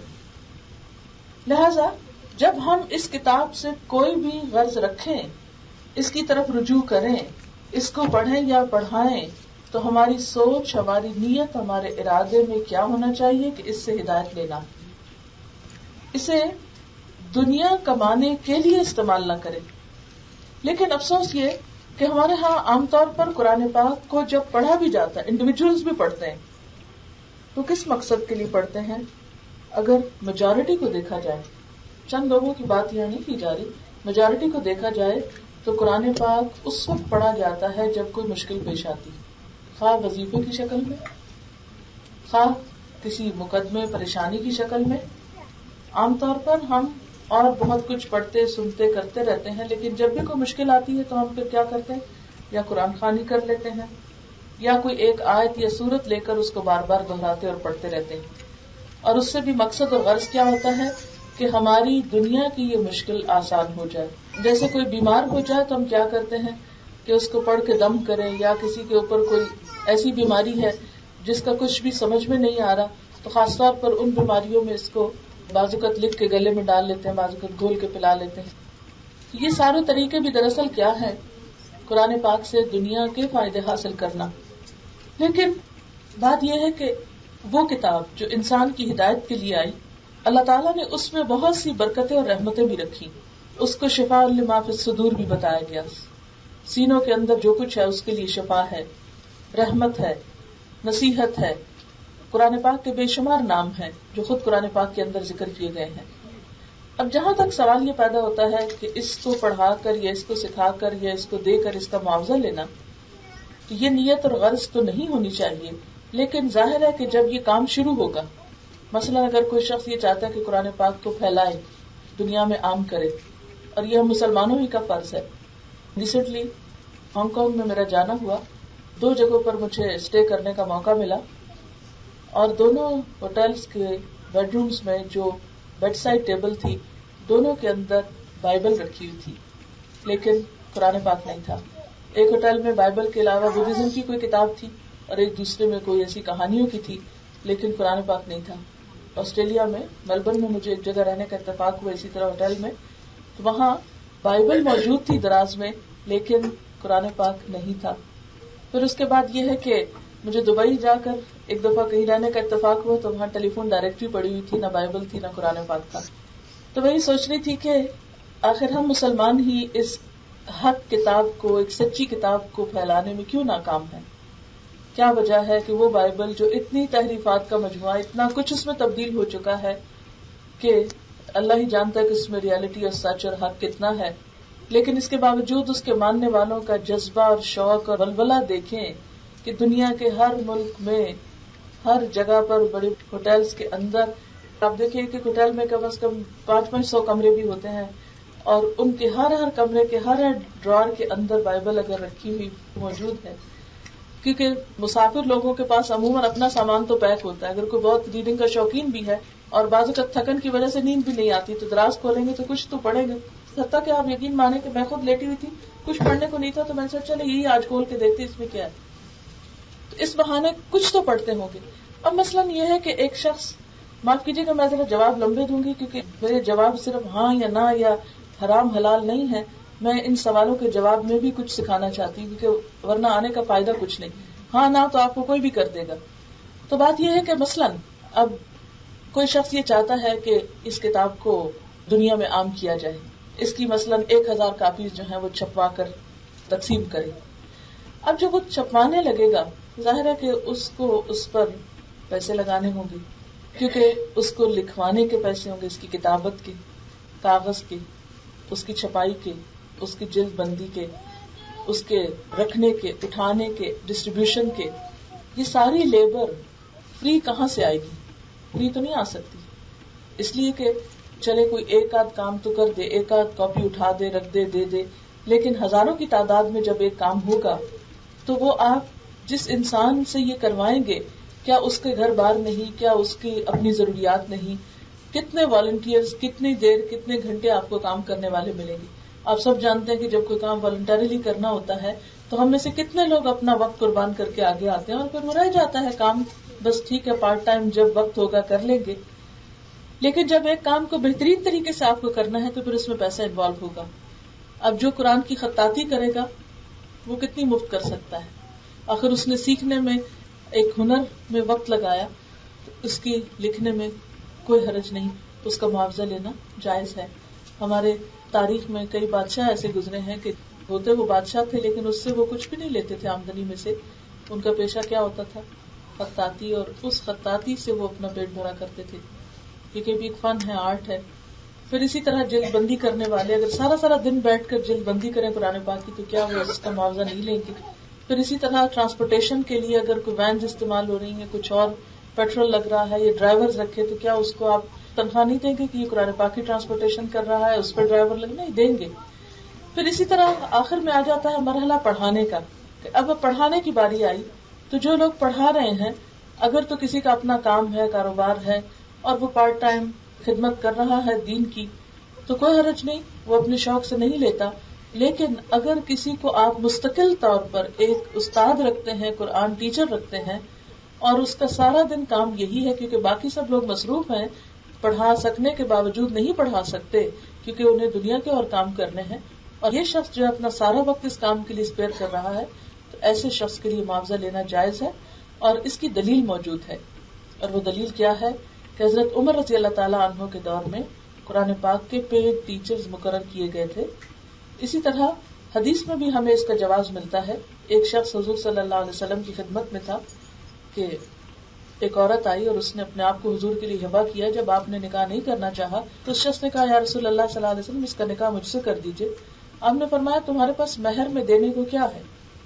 لہذا جب ہم اس کتاب سے کوئی بھی غرض رکھیں، اس کی طرف رجوع کریں، اس کو پڑھیں یا پڑھائیں، تو ہماری سوچ، ہماری نیت، ہمارے ارادے میں کیا ہونا چاہیے کہ اس سے ہدایت لینا. اسے دنیا کمانے کے لیے استعمال نہ کریں. لیکن افسوس یہ کہ ہمارے ہاں عام طور پر قرآن پاک کو جب پڑھا بھی جاتا ہے، انڈیویجولز بھی پڑھتے ہیں، تو کس مقصد کے لیے پڑھتے ہیں؟ اگر میجورٹی کو دیکھا جائے، چند لوگوں کی بات یہاں نہیں کی جا رہی، میجورٹی کو دیکھا جائے تو قرآن پاک اس وقت پڑھا جاتا ہے جب کوئی مشکل پیش آتی، خواہ وظیفے کی شکل میں، خواہ کسی مقدمے پریشانی کی شکل میں. عام طور پر ہم اور بہت کچھ پڑھتے سنتے کرتے رہتے ہیں، لیکن جب بھی کوئی مشکل آتی ہے تو ہم پھر کیا کرتے ہیں؟ یا قرآن خوانی کر لیتے ہیں، یا کوئی ایک آیت یا سورت لے کر اس کو بار بار دہراتے اور پڑھتے رہتے ہیں. اور اس سے بھی مقصد اور غرض کیا ہوتا ہے کہ ہماری دنیا کی یہ مشکل آسان ہو جائے. جیسے کوئی بیمار ہو جائے تو ہم کیا کرتے ہیں کہ اس کو پڑھ کے دم کریں, یا کسی کے اوپر کوئی ایسی بیماری ہے جس کا کچھ بھی سمجھ میں نہیں آ رہا تو خاص طور پر ان بیماریوں میں اس کو بعض اوقات لکھ کے گلے میں ڈال لیتے ہیں, بعض اوقات گھول کے پلا لیتے ہیں. یہ سارے طریقے بھی دراصل کیا ہے, قرآن پاک سے دنیا کے فائدے حاصل کرنا. لیکن بات یہ ہے کہ وہ کتاب جو انسان کی ہدایت کے لیے آئی, اللہ تعالیٰ نے اس میں بہت سی برکتیں اور رحمتیں بھی رکھی. اس کو شفاء لما فی الصدور بھی بتایا گیا. سینوں کے اندر جو کچھ ہے اس کے لیے شفا ہے, رحمت ہے, نصیحت ہے. قرآن پاک کے بے شمار نام ہیں جو خود قرآن پاک کے اندر ذکر کیے گئے ہیں. اب جہاں تک سوال یہ پیدا ہوتا ہے کہ اس کو پڑھا کر یا اس کو سکھا کر یا اس کو دے کر اس کا معاوضہ لینا, تو یہ نیت اور غرض تو نہیں ہونی چاہیے. لیکن ظاہر ہے کہ جب یہ کام شروع ہوگا, مثلا اگر کوئی شخص یہ چاہتا ہے کہ قرآن پاک کو پھیلائے, دنیا میں عام کرے, اور یہ ہم مسلمانوں ہی کا فرض ہے. ریسنٹلی ہانگ کانگ میں میرا جانا ہوا, 2 جگہوں پر مجھے اسٹے کرنے کا موقع ملا, اور دونوں ہوٹلز کے بیڈ رومز میں جو بیڈ سائڈ ٹیبل تھی, دونوں کے اندر بائبل رکھی ہوئی تھی لیکن قرآن پاک نہیں تھا. ایک ہوٹل میں بائبل کے علاوہ بدھزم کی کوئی کتاب تھی, اور ایک دوسرے میں کوئی ایسی کہانیوں کی تھی, لیکن قرآن پاک نہیں تھا. آسٹریلیا میں میلبرن میں مجھے ایک جگہ رہنے کا اتفاق ہوا اسی طرح ہوٹل میں, تو وہاں بائبل موجود تھی دراز میں, لیکن قرآن پاک نہیں تھا. پھر اس کے بعد یہ ہے کہ مجھے دبئی جا کر ایک دفعہ کہیں رہنے کا اتفاق ہوا, تو وہاں ٹیلی فون ڈائریکٹری پڑی ہوئی تھی, نہ بائبل تھی نہ قرآن پاک تھا. تو وہی سوچ رہی تھی کہ آخر ہم مسلمان ہی اس حق کتاب کو, ایک سچی کتاب کو پھیلانے میں کیوں ناکام ہیں. کیا وجہ ہے کہ وہ بائبل جو اتنی تحریفات کا مجموعہ, اتنا کچھ اس میں تبدیل ہو چکا ہے کہ اللہ ہی جانتا ہے کہ اس میں ریالٹی اور سچ اور حق کتنا ہے, لیکن اس کے باوجود اس کے ماننے والوں کا جذبہ اور شوق اور ولولہ دیکھیں کہ دنیا کے ہر ملک میں ہر جگہ پر بڑے ہوٹلز کے اندر آپ دیکھیں کہ ہوٹل میں کم از کم 500 کمرے بھی ہوتے ہیں, اور ان کے ہر کمرے کے ہر ڈرار کے اندر بائبل اگر رکھی ہوئی موجود ہے. کیونکہ مسافر لوگوں کے پاس عموماً اپنا سامان تو پیک ہوتا ہے, اگر کوئی بہت ریڈنگ کا شوقین بھی ہے اور بعض اوقات تھکن کی وجہ سے نیند بھی نہیں آتی, تو دراز کھولیں گے تو کچھ تو پڑھیں گے. حتیٰ کہ آپ یقین مانیں کہ میں خود لیٹی ہوئی تھی, کچھ پڑھنے کو نہیں تھا, تو میں نے سوچا چلے یہی آج کھول کے دیکھتے اس میں کیا ہے, تو اس بہانے کچھ تو پڑھتے ہوں گے. اب مثلاً یہ ہے کہ ایک شخص, معاف کیجیے گا میں ذرا جواب لمبے دوں گی کیونکہ میرے جواب صرف ہاں یا نہ یا حرام حلال نہیں ہے, میں ان سوالوں کے جواب میں بھی کچھ سکھانا چاہتی ہوں, کیونکہ ورنہ آنے کا فائدہ کچھ نہیں. ہاں نہ تو آپ کو کوئی بھی کر دے گا. تو بات یہ ہے کہ مثلاً اب کوئی شخص یہ چاہتا ہے کہ اس کتاب کو دنیا میں عام کیا جائے, اس کی مثلاً 1000 کاپیز جو ہیں وہ چھپوا کر تقسیم کرے. اب جب وہ چھپوانے لگے گا, ظاہر ہے کہ اس کو اس پر پیسے لگانے ہوں گے, کیونکہ اس کو لکھوانے کے پیسے ہوں گے, اس کی کتابت کے, کاغذ کے, اس کی چھپائی کے, اس کی جلد بندی کے, اس کے رکھنے کے, اٹھانے کے, ڈسٹریبیوشن کے. یہ ساری لیبر فری کہاں سے آئے گی؟ فری تو نہیں آ سکتی. اس لیے کہ چلے کوئی ایک آدھ کام تو کر دے, ایک آدھ کاپی اٹھا دے, رکھ دے, دے دے, لیکن ہزاروں کی تعداد میں جب ایک کام ہوگا تو وہ آپ جس انسان سے یہ کروائیں گے, کیا اس کے گھر بار نہیں, کیا اس کی اپنی ضروریات نہیں, کتنے والنٹیئرز, کتنی دیر, کتنے گھنٹے آپ کو کام کرنے والے ملیں گے. آپ سب جانتے ہیں کہ جب کوئی کام والنٹریلی کرنا ہوتا ہے تو ہم میں سے کتنے لوگ اپنا وقت قربان کر کے آگے آتے ہیں, اور پھر وہ رہ جاتا ہے کام, بس ٹھیک ہے پارٹ ٹائم جب وقت ہوگا کر لیں گے. لیکن جب ایک کام کو بہترین طریقے سے آپ کو کرنا ہے تو پھر اس میں پیسہ انوالو ہوگا. اب جو قرآن کی خطاطی کرے گا وہ کتنی مفت کر سکتا ہے؟ آخر اس نے سیکھنے میں, ایک ہنر میں وقت لگایا, تو اس کی لکھنے میں کوئی حرج نہیں, اس کا معاوضہ لینا جائز ہے. ہمارے تاریخ میں کئی بادشاہ ایسے گزرے ہیں کہ ہوتے وہ بادشاہ تھے لیکن اس سے وہ کچھ بھی نہیں لیتے تھے آمدنی میں سے. ان کا پیشہ کیا ہوتا تھا؟ خطاطی, اور اس خطاطی سے وہ اپنا پیٹ بھرا کرتے تھے, کیونکہ بھی ایک فن ہے, آرٹ ہے. پھر اسی طرح جلد بندی کرنے والے اگر سارا دن بیٹھ کر جلد بندی کریں قرآن پاک کی تو کیا وہ اس کا معاوضہ نہیں لیں گے؟ پھر اسی طرح ٹرانسپورٹیشن کے لیے اگر کوئی وینز استعمال ہو رہی ہیں, کچھ اور پیٹرول لگ رہا ہے, یہ ڈرائیورز رکھے, تو کیا اس کو آپ تنخواہ نہیں دیں گے کہ یہ قرآن پاک کی ٹرانسپورٹیشن کر رہا ہے, اس پہ ڈرائیور لگنا ہی دیں گے. پھر اسی طرح آخر میں آ جاتا ہے مرحلہ پڑھانے کا, کہ اب پڑھانے کی باری آئی تو جو لوگ پڑھا رہے ہیں اگر تو کسی کا اپنا کام ہے، کاروبار ہے اور وہ پارٹ ٹائم خدمت کر رہا ہے دین کی تو کوئی حرج نہیں، وہ اپنے شوق سے نہیں لیتا. لیکن اگر کسی کو آپ مستقل طور پر ایک استاد رکھتے ہیں، قرآن ٹیچر رکھتے ہیں اور اس کا سارا دن کام یہی ہے، کیونکہ باقی سب لوگ مصروف ہیں، پڑھا سکنے کے باوجود نہیں پڑھا سکتے کیونکہ انہیں دنیا کے اور کام کرنے ہیں، اور یہ شخص جو اپنا سارا وقت اس کام کے لیے اسپیئر کر رہا ہے، تو ایسے شخص کے لیے معاوضہ لینا جائز ہے اور اس کی دلیل موجود ہے. اور وہ دلیل کیا ہے کہ حضرت عمر رضی اللہ تعالیٰ عنہ کے دور میں قرآن پاک کے پیڈ ٹیچرز مقرر کیے گئے تھے. اسی طرح حدیث میں بھی ہمیں اس کا جواز ملتا ہے. ایک شخص حضور صلی اللہ علیہ وسلم کی خدمت میں تھا کہ ایک عورت آئی اور اس نے اپنے آپ کو حضور کے لیے ہبہ کیا. جب آپ نے نکاح نہیں کرنا چاہا تو اس شخص نے کہا یا رسول اللہ صلی اللہ علیہ وسلم اس کا نکاح مجھ سے کر دیجئے. آپ نے فرمایا تمہارے پاس مہر میں دینے کو کیا ہے؟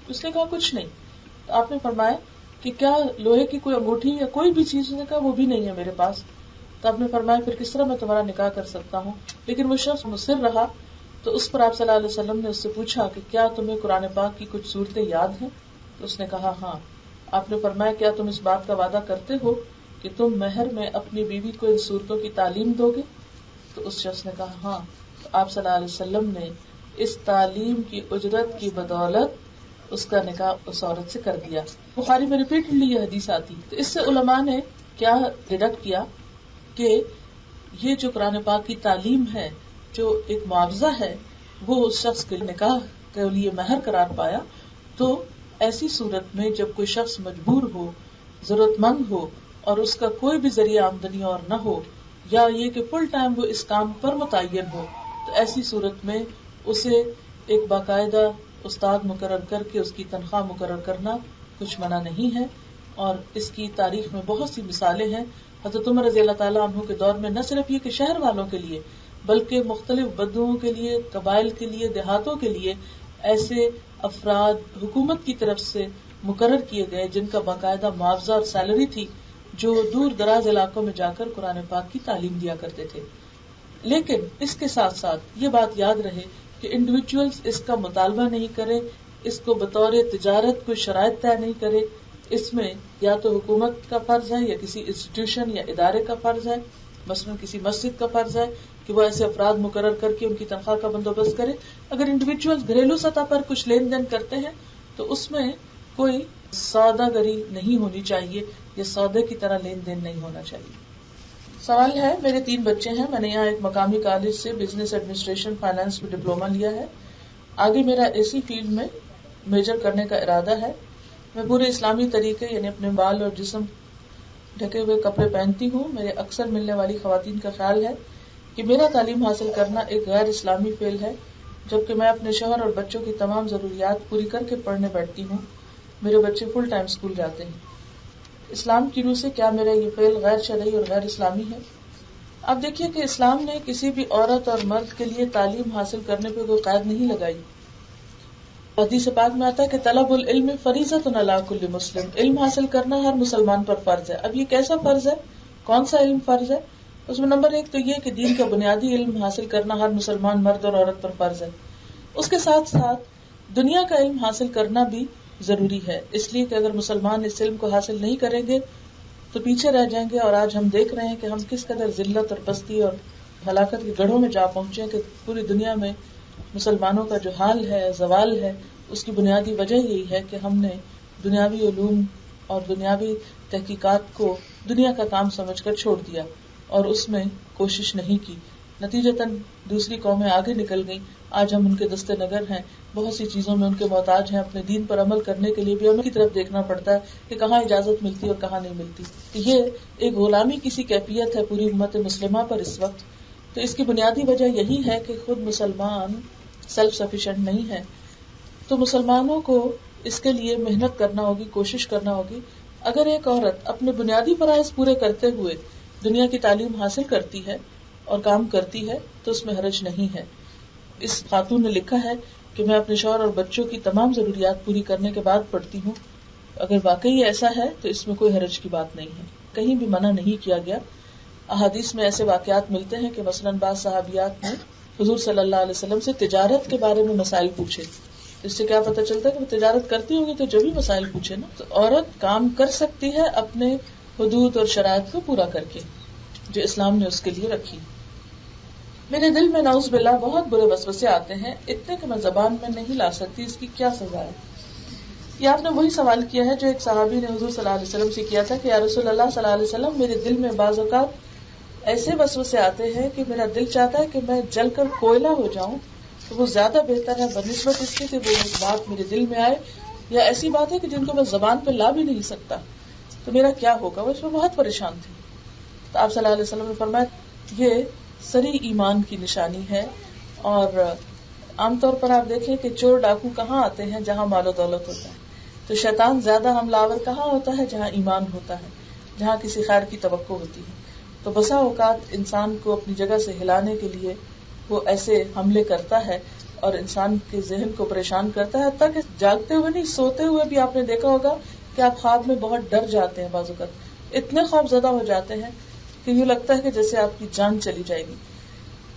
اس نے کہا کچھ نہیں. تو آپ نے فرمایا کہ کیا لوہے کی کوئی انگوٹھی یا کوئی بھی چیز؟ نے کہا وہ بھی نہیں ہے میرے پاس. تو آپ نے فرمایا پھر کس طرح میں تمہارا نکاح کر سکتا ہوں؟ لیکن وہ شخص مصر رہا. تو اس پر آپ صلی اللہ علیہ وسلم نے اس سے پوچھا کہ کیا تمہیں قرآن پاک کی کچھ صورتیں یاد ہیں؟ تو اس نے کہا ہاں. آپ نے فرمایا کیا تم اس بات کا وعدہ کرتے ہو کہ تم مہر میں اپنی بیوی کو ان صورتوں کی تعلیم دو گے؟ تو اس شخص نے کہا ہاں. تو آپ صلی اللہ علیہ وسلم نے اس تعلیم کی اجرت کی بدولت اس کا نکاح اس عورت سے کر دیا. بخاری میں ریپیٹڈلی یہ حدیث آتی. تو اس سے علماء نے کیا ڈیڈکٹ کیا کہ یہ جو قرآن پاک کی تعلیم ہے، جو ایک معاوضہ ہے، وہ اس شخص کے نکاح کے لیے مہر قرار پایا. تو ایسی صورت میں جب کوئی شخص مجبور ہو، ضرورت مند ہو اور اس کا کوئی بھی ذریعہ آمدنی اور نہ ہو، یا یہ کہ فل ٹائم وہ اس کام پر متعین ہو، تو ایسی صورت میں اسے ایک باقاعدہ استاد مقرر کر کے اس کی تنخواہ مقرر کرنا کچھ منع نہیں ہے. اور اس کی تاریخ میں بہت سی مثالیں ہیں. حضرت عمر رضی اللہ تعالیٰ عنہ کے دور میں نہ صرف یہ کہ شہر والوں کے لیے بلکہ مختلف بدوؤں کے لیے، قبائل کے لیے، دیہاتوں کے لیے ایسے افراد حکومت کی طرف سے مقرر کیے گئے جن کا باقاعدہ معاوضہ اور سیلری تھی، جو دور دراز علاقوں میں جا کر قرآن پاک کی تعلیم دیا کرتے تھے. لیکن اس کے ساتھ ساتھ یہ بات یاد رہے کہ انڈیویجولز اس کا مطالبہ نہیں کرے، اس کو بطور تجارت کوئی شرائط طے نہیں کرے. اس میں یا تو حکومت کا فرض ہے یا کسی انسٹیٹیوشن یا ادارے کا فرض ہے، مثلا کسی مسجد کا فرض ہے کہ وہ ایسے افراد مقرر کر کے ان کی تنخواہ کا بندوبست کرے. اگر انڈیویجولز گھریلو سطح پر کچھ لین دین کرتے ہیں تو اس میں کوئی سودا گری نہیں ہونی چاہیے، یا سودے کی طرح لین دین نہیں ہونا چاہیے. سوال ہے، میرے 3 بچے ہیں. میں نے یہاں ایک مقامی کالج سے بزنس ایڈمنسٹریشن فائنانس میں ڈپلوما لیا ہے. آگے میرا اسی فیلڈ میں میجر کرنے کا ارادہ ہے. میں پورے اسلامی طریقے یعنی اپنے بال اور جسم ڈھکے ہوئے کپڑے پہنتی ہوں. میرے اکثر ملنے والی خواتین کا خیال ہے کہ میرا تعلیم حاصل کرنا ایک غیر اسلامی فعل ہے، جبکہ میں اپنے شوہر اور بچوں کی تمام ضروریات پوری کر کے پڑھنے بیٹھتی ہوں. میرے بچے فل ٹائم اسکول جاتے ہیں. اسلام کی روح سے کیا میرا یہ فعل غیر شرعی اور غیر اسلامی ہے؟ اب دیکھیے کہ اسلام نے کسی بھی عورت اور مرد کے لیے تعلیم حاصل کرنے پہ کوئی قید نہیں لگائی. حدیث پاک میں آتا ہے کہ طلب العلم فریضۃ علی کل مسلم، علم حاصل کرنا ہر مسلمان پر فرض ہے. اب یہ کیسا فرض ہے؟ کون سا علم فرض ہے؟ اس میں نمبر 1 تو یہ کہ دین کا بنیادی علم حاصل کرنا ہر مسلمان مرد اور عورت پر فرض ہے. اس کے ساتھ ساتھ دنیا کا علم حاصل کرنا بھی ضروری ہے، اس لیے کہ اگر مسلمان اس علم کو حاصل نہیں کریں گے تو پیچھے رہ جائیں گے. اور آج ہم دیکھ رہے ہیں کہ ہم کس قدر ذلت اور پستی اور ہلاکت کے گڑھوں میں جا پہنچے ہیں کہ پوری دنیا میں مسلمانوں کا جو حال ہے، زوال ہے، اس کی بنیادی وجہ یہی ہے کہ ہم نے دنیاوی علوم اور دنیاوی تحقیقات کو دنیا کا کام سمجھ کر چھوڑ دیا اور اس میں کوشش نہیں کی. نتیجتاً دوسری قومیں آگے نکل گئیں. آج ہم ان کے دستے نگر ہیں، بہت سی چیزوں میں ان کے محتاج ہیں. اپنے دین پر عمل کرنے کے لیے بھی ان کی طرف دیکھنا پڑتا ہے کہ کہاں اجازت ملتی اور کہاں نہیں ملتی. یہ ایک غلامی کی سی کیفیت ہے پوری امت مسلمہ پر اس وقت. تو اس کی بنیادی وجہ یہی ہے کہ خود مسلمان سیلف سفیشینٹ نہیں ہے. تو مسلمانوں کو اس کے لیے محنت کرنا ہوگی، کوشش کرنا ہوگی. اگر ایک عورت اپنے بنیادی فرائض پورے کرتے ہوئے دنیا کی تعلیم حاصل کرتی ہے اور کام کرتی ہے تو اس میں حرج نہیں ہے. اس خاتون نے لکھا ہے کہ میں اپنے شوہر اور بچوں کی تمام ضروریات پوری کرنے کے بعد پڑھتی ہوں. اگر واقعی ایسا ہے تو اس میں کوئی حرج کی بات نہیں ہے، کہیں بھی منع نہیں کیا گیا. احادیث میں ایسے واقعات ملتے ہیں کہ مثلاً بعض صحابیات نے حضور صلی اللہ علیہ وسلم سے تجارت کے بارے میں مسائل پوچھے اس سے کیا پتہ چلتا ہے کہ وہ تجارت کرتی ہوگی تو جو بھی مسائل پوچھے نا. تو عورت کام کر سکتی ہے اپنے حدود اور شرائط کو پورا کر کے جو اسلام نے اس کے لیے رکھی. میرے دل میں نعوذ باللہ بہت برے وسوسے آتے ہیں اتنے کہ میں زبان میں نہیں لا سکتی، اس کی کیا سزا ہے؟ یہ آپ نے وہی سوال کیا ہے جو ایک صحابی نے حضور صلی اللہ علیہ وسلم سے کیا تھا کہ یا رسول اللہ صلی اللہ علیہ وسلم، میرے دل میں بعض اوقات ایسے وسوسے آتے ہیں کہ میرا دل چاہتا ہے کہ میں جل کر کوئلہ ہو جاؤں تو وہ زیادہ بہتر ہے بنسبت اس کے کہ وہ بات میرے دل میں آئے، یا ایسی بات ہے کہ جن کو میں زبان پہ لا بھی نہیں سکتا، تو میرا کیا ہوگا؟ وہ اس میں بہت پریشان تھی. تو آپ صلی اللہ علیہ وسلم نے فرمایا یہ سری ایمان کی نشانی ہے. اور عام طور پر آپ دیکھیں کہ چور ڈاکو کہاں آتے ہیں؟ جہاں مال و دولت ہوتا ہے. تو شیطان زیادہ حملہ آور کہاں ہوتا ہے؟ جہاں ایمان ہوتا ہے، جہاں کسی خیر کی توقع ہوتی ہے. تو بسا اوقات انسان کو اپنی جگہ سے ہلانے کے لیے وہ ایسے حملے کرتا ہے اور انسان کے ذہن کو پریشان کرتا ہے، حتیٰ کہ جاگتے ہوئے نہیں، سوتے ہوئے بھی آپ نے دیکھا ہوگا کہ آپ خواب میں بہت ڈر جاتے ہیں، بعض اوقات اتنے خوف زدہ ہو جاتے ہیں کہ یہ لگتا ہے کہ جیسے آپ کی جان چلی جائے گی.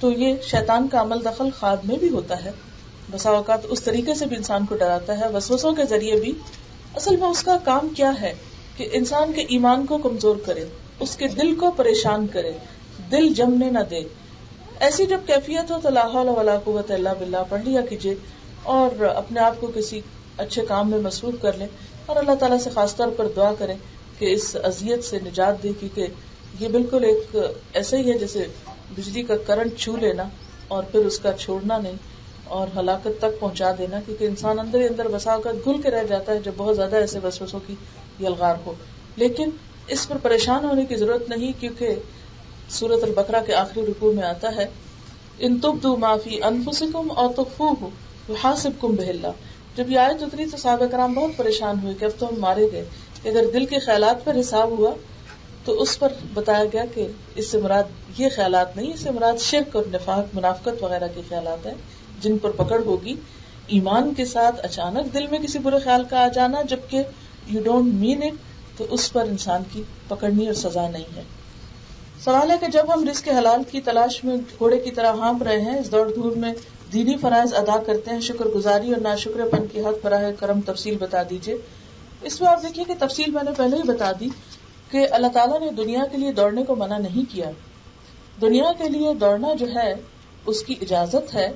تو یہ شیطان کا عمل دخل خواب میں بھی ہوتا ہے. بسا اوقات اس طریقے سے بھی انسان کو ڈراتا ہے، وسوسوں کے ذریعے بھی. اصل میں اس کا کام کیا ہے کہ انسان کے ایمان کو کمزور کرے، اس کے دل کو پریشان کرے، دل جمنے نہ دے. ایسی جب کیفیت ہو تو لا حول ولا قوت الا باللہ پڑھ لیا کیجیے اور اپنے آپ کو کسی اچھے کام میں مصروف کر لیں اور اللہ تعالیٰ سے خاص طور پر دعا کریں کہ اس اذیت سے نجات دے، کیونکہ یہ بالکل ایک ایسا ہی ہے جیسے بجلی کا کرنٹ چھو لینا اور پھر اس کا چھوڑنا نہیں اور ہلاکت تک پہنچا دینا. کیونکہ انسان اندر ہی اندر بسا کر گھل کے رہ جاتا ہے جب بہت زیادہ ایسے وسوسوں کی یلغار ہو. لیکن اس پر پریشان ہونے کی ضرورت نہیں، کیونکہ سورۃ البقرہ کے آخری رکوع میں آتا ہے ان تبدوا ما فی انفسکم او تخفوہ یحاسبکم بہ اللہ. جب یہ آیت اتری تو صحابہ کرام بہت پریشان ہوئے کہ اب تو ہم مارے گئے. اگر دل کے خیالات پر حساب ہوا تو اس پر بتایا گیا کہ اس سے مراد یہ خیالات نہیں، اس سے مراد شرک اور نفاق، منافقت وغیرہ کے خیالات ہیں جن پر پکڑ ہوگی. ایمان کے ساتھ اچانک دل میں کسی برے خیال کا آ جانا جبکہ یو ڈونٹ مین اٹ، تو اس پر انسان کی پکڑنی اور سزا نہیں ہے. سوال ہے کہ جب ہم رزق حلال کی تلاش میں گھوڑے کی طرح ہانپ رہے ہیں، اس دوڑ دھوپ میں دینی فرائض ادا کرتے ہیں، شکر گزاری اور ناشکر پن کی حق براہ کرم تفصیل بتا دیجیے. اس میں آپ دیکھیے کہ تفصیل میں نے پہلے ہی بتا دی کہ اللہ تعالیٰ نے دنیا کے لیے دوڑنے کو منع نہیں کیا. دنیا کے لیے دوڑنا جو ہے اس کی اجازت ہے،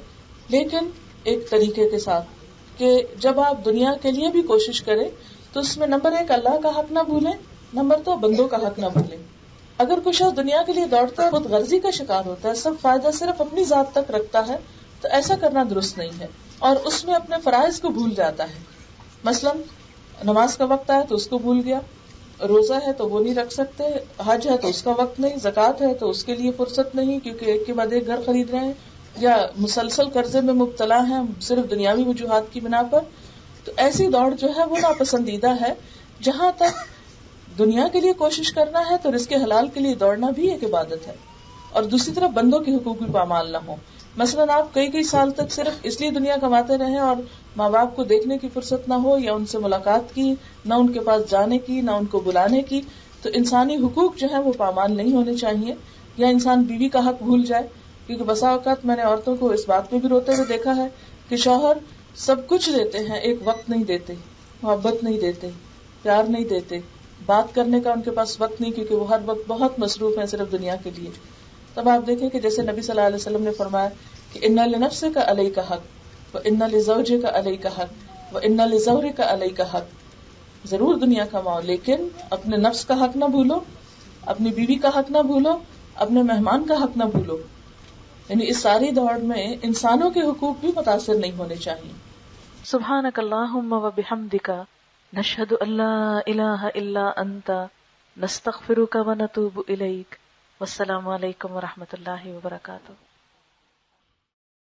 لیکن ایک طریقے کے ساتھ کہ جب آپ دنیا کے لیے بھی کوشش کریں تو اس میں نمبر 1 اللہ کا حق نہ بھولیں، نمبر 2 بندوں کا حق نہ بھولیں. اگر کچھ شخص دنیا کے لیے دوڑتا ہے، خود غرضی کا شکار ہوتا ہے، سب فائدہ صرف اپنی ذات تک رکھتا ہے، تو ایسا کرنا درست نہیں ہے اور اس میں اپنے فرائض کو بھول جاتا ہے. مثلا نماز کا وقت آئے تو اس کو بھول گیا، روزہ ہے تو وہ نہیں رکھ سکتے، حج ہے تو اس کا وقت نہیں، زکوٰۃ ہے تو اس کے لیے فرصت نہیں کیونکہ ایک کے بعد ایک گھر خرید رہے ہیں، یا مسلسل قرضے میں مبتلا ہیں صرف دنیاوی وجوہات کی بنا پر. تو ایسی دوڑ جو ہے وہ ناپسندیدہ ہے. جہاں تک دنیا کے لیے کوشش کرنا ہے تو رزق حلال کے لیے دوڑنا بھی ایک عبادت ہے، اور دوسری طرف بندوں کے حقوق بھی پامال نہ ہو. مثلاً آپ کئی سال تک صرف اس لیے دنیا کماتے رہیں اور ماں باپ کو دیکھنے کی فرصت نہ ہو، یا ان سے ملاقات کی، نہ ان کے پاس جانے کی، نہ ان کو بلانے کی، تو انسانی حقوق جو ہے وہ پامال نہیں ہونے چاہیے. یا انسان بیوی کا حق بھول جائے، کیونکہ بسا اوقات میں نے عورتوں کو اس بات پہ بھی روتے ہوئے دیکھا ہے کہ شوہر سب کچھ دیتے ہیں، ایک وقت نہیں دیتے، محبت نہیں دیتے، پیار نہیں دیتے، بات کرنے کا ان کے پاس وقت نہیں، کیونکہ وہ ہر وقت بہت مصروف ہیں صرف دنیا کے لیے. تب آپ دیکھیں کہ جیسے نبی صلی اللہ علیہ وسلم نے فرمایا کہ ان لنفسک علیک حق وان لزوجک علیک حق وان لزوجک علیک حق. ضرور دنیا کماؤ لیکن اپنے نفس کا حق نہ بھولو، اپنی بیوی کا حق نہ بھولو، اپنے مہمان کا حق نہ بھولو. یعنی اس ساری دوڑ میں انسانوں کے حقوق بھی متاثر نہیں ہونے چاہیے. سبحانک اللہم و بحمدک نشہد ان لا الہ الا انت نستغفرک و نتوب الیک. والسلام علیکم و رحمۃ اللہ وبرکاتہ.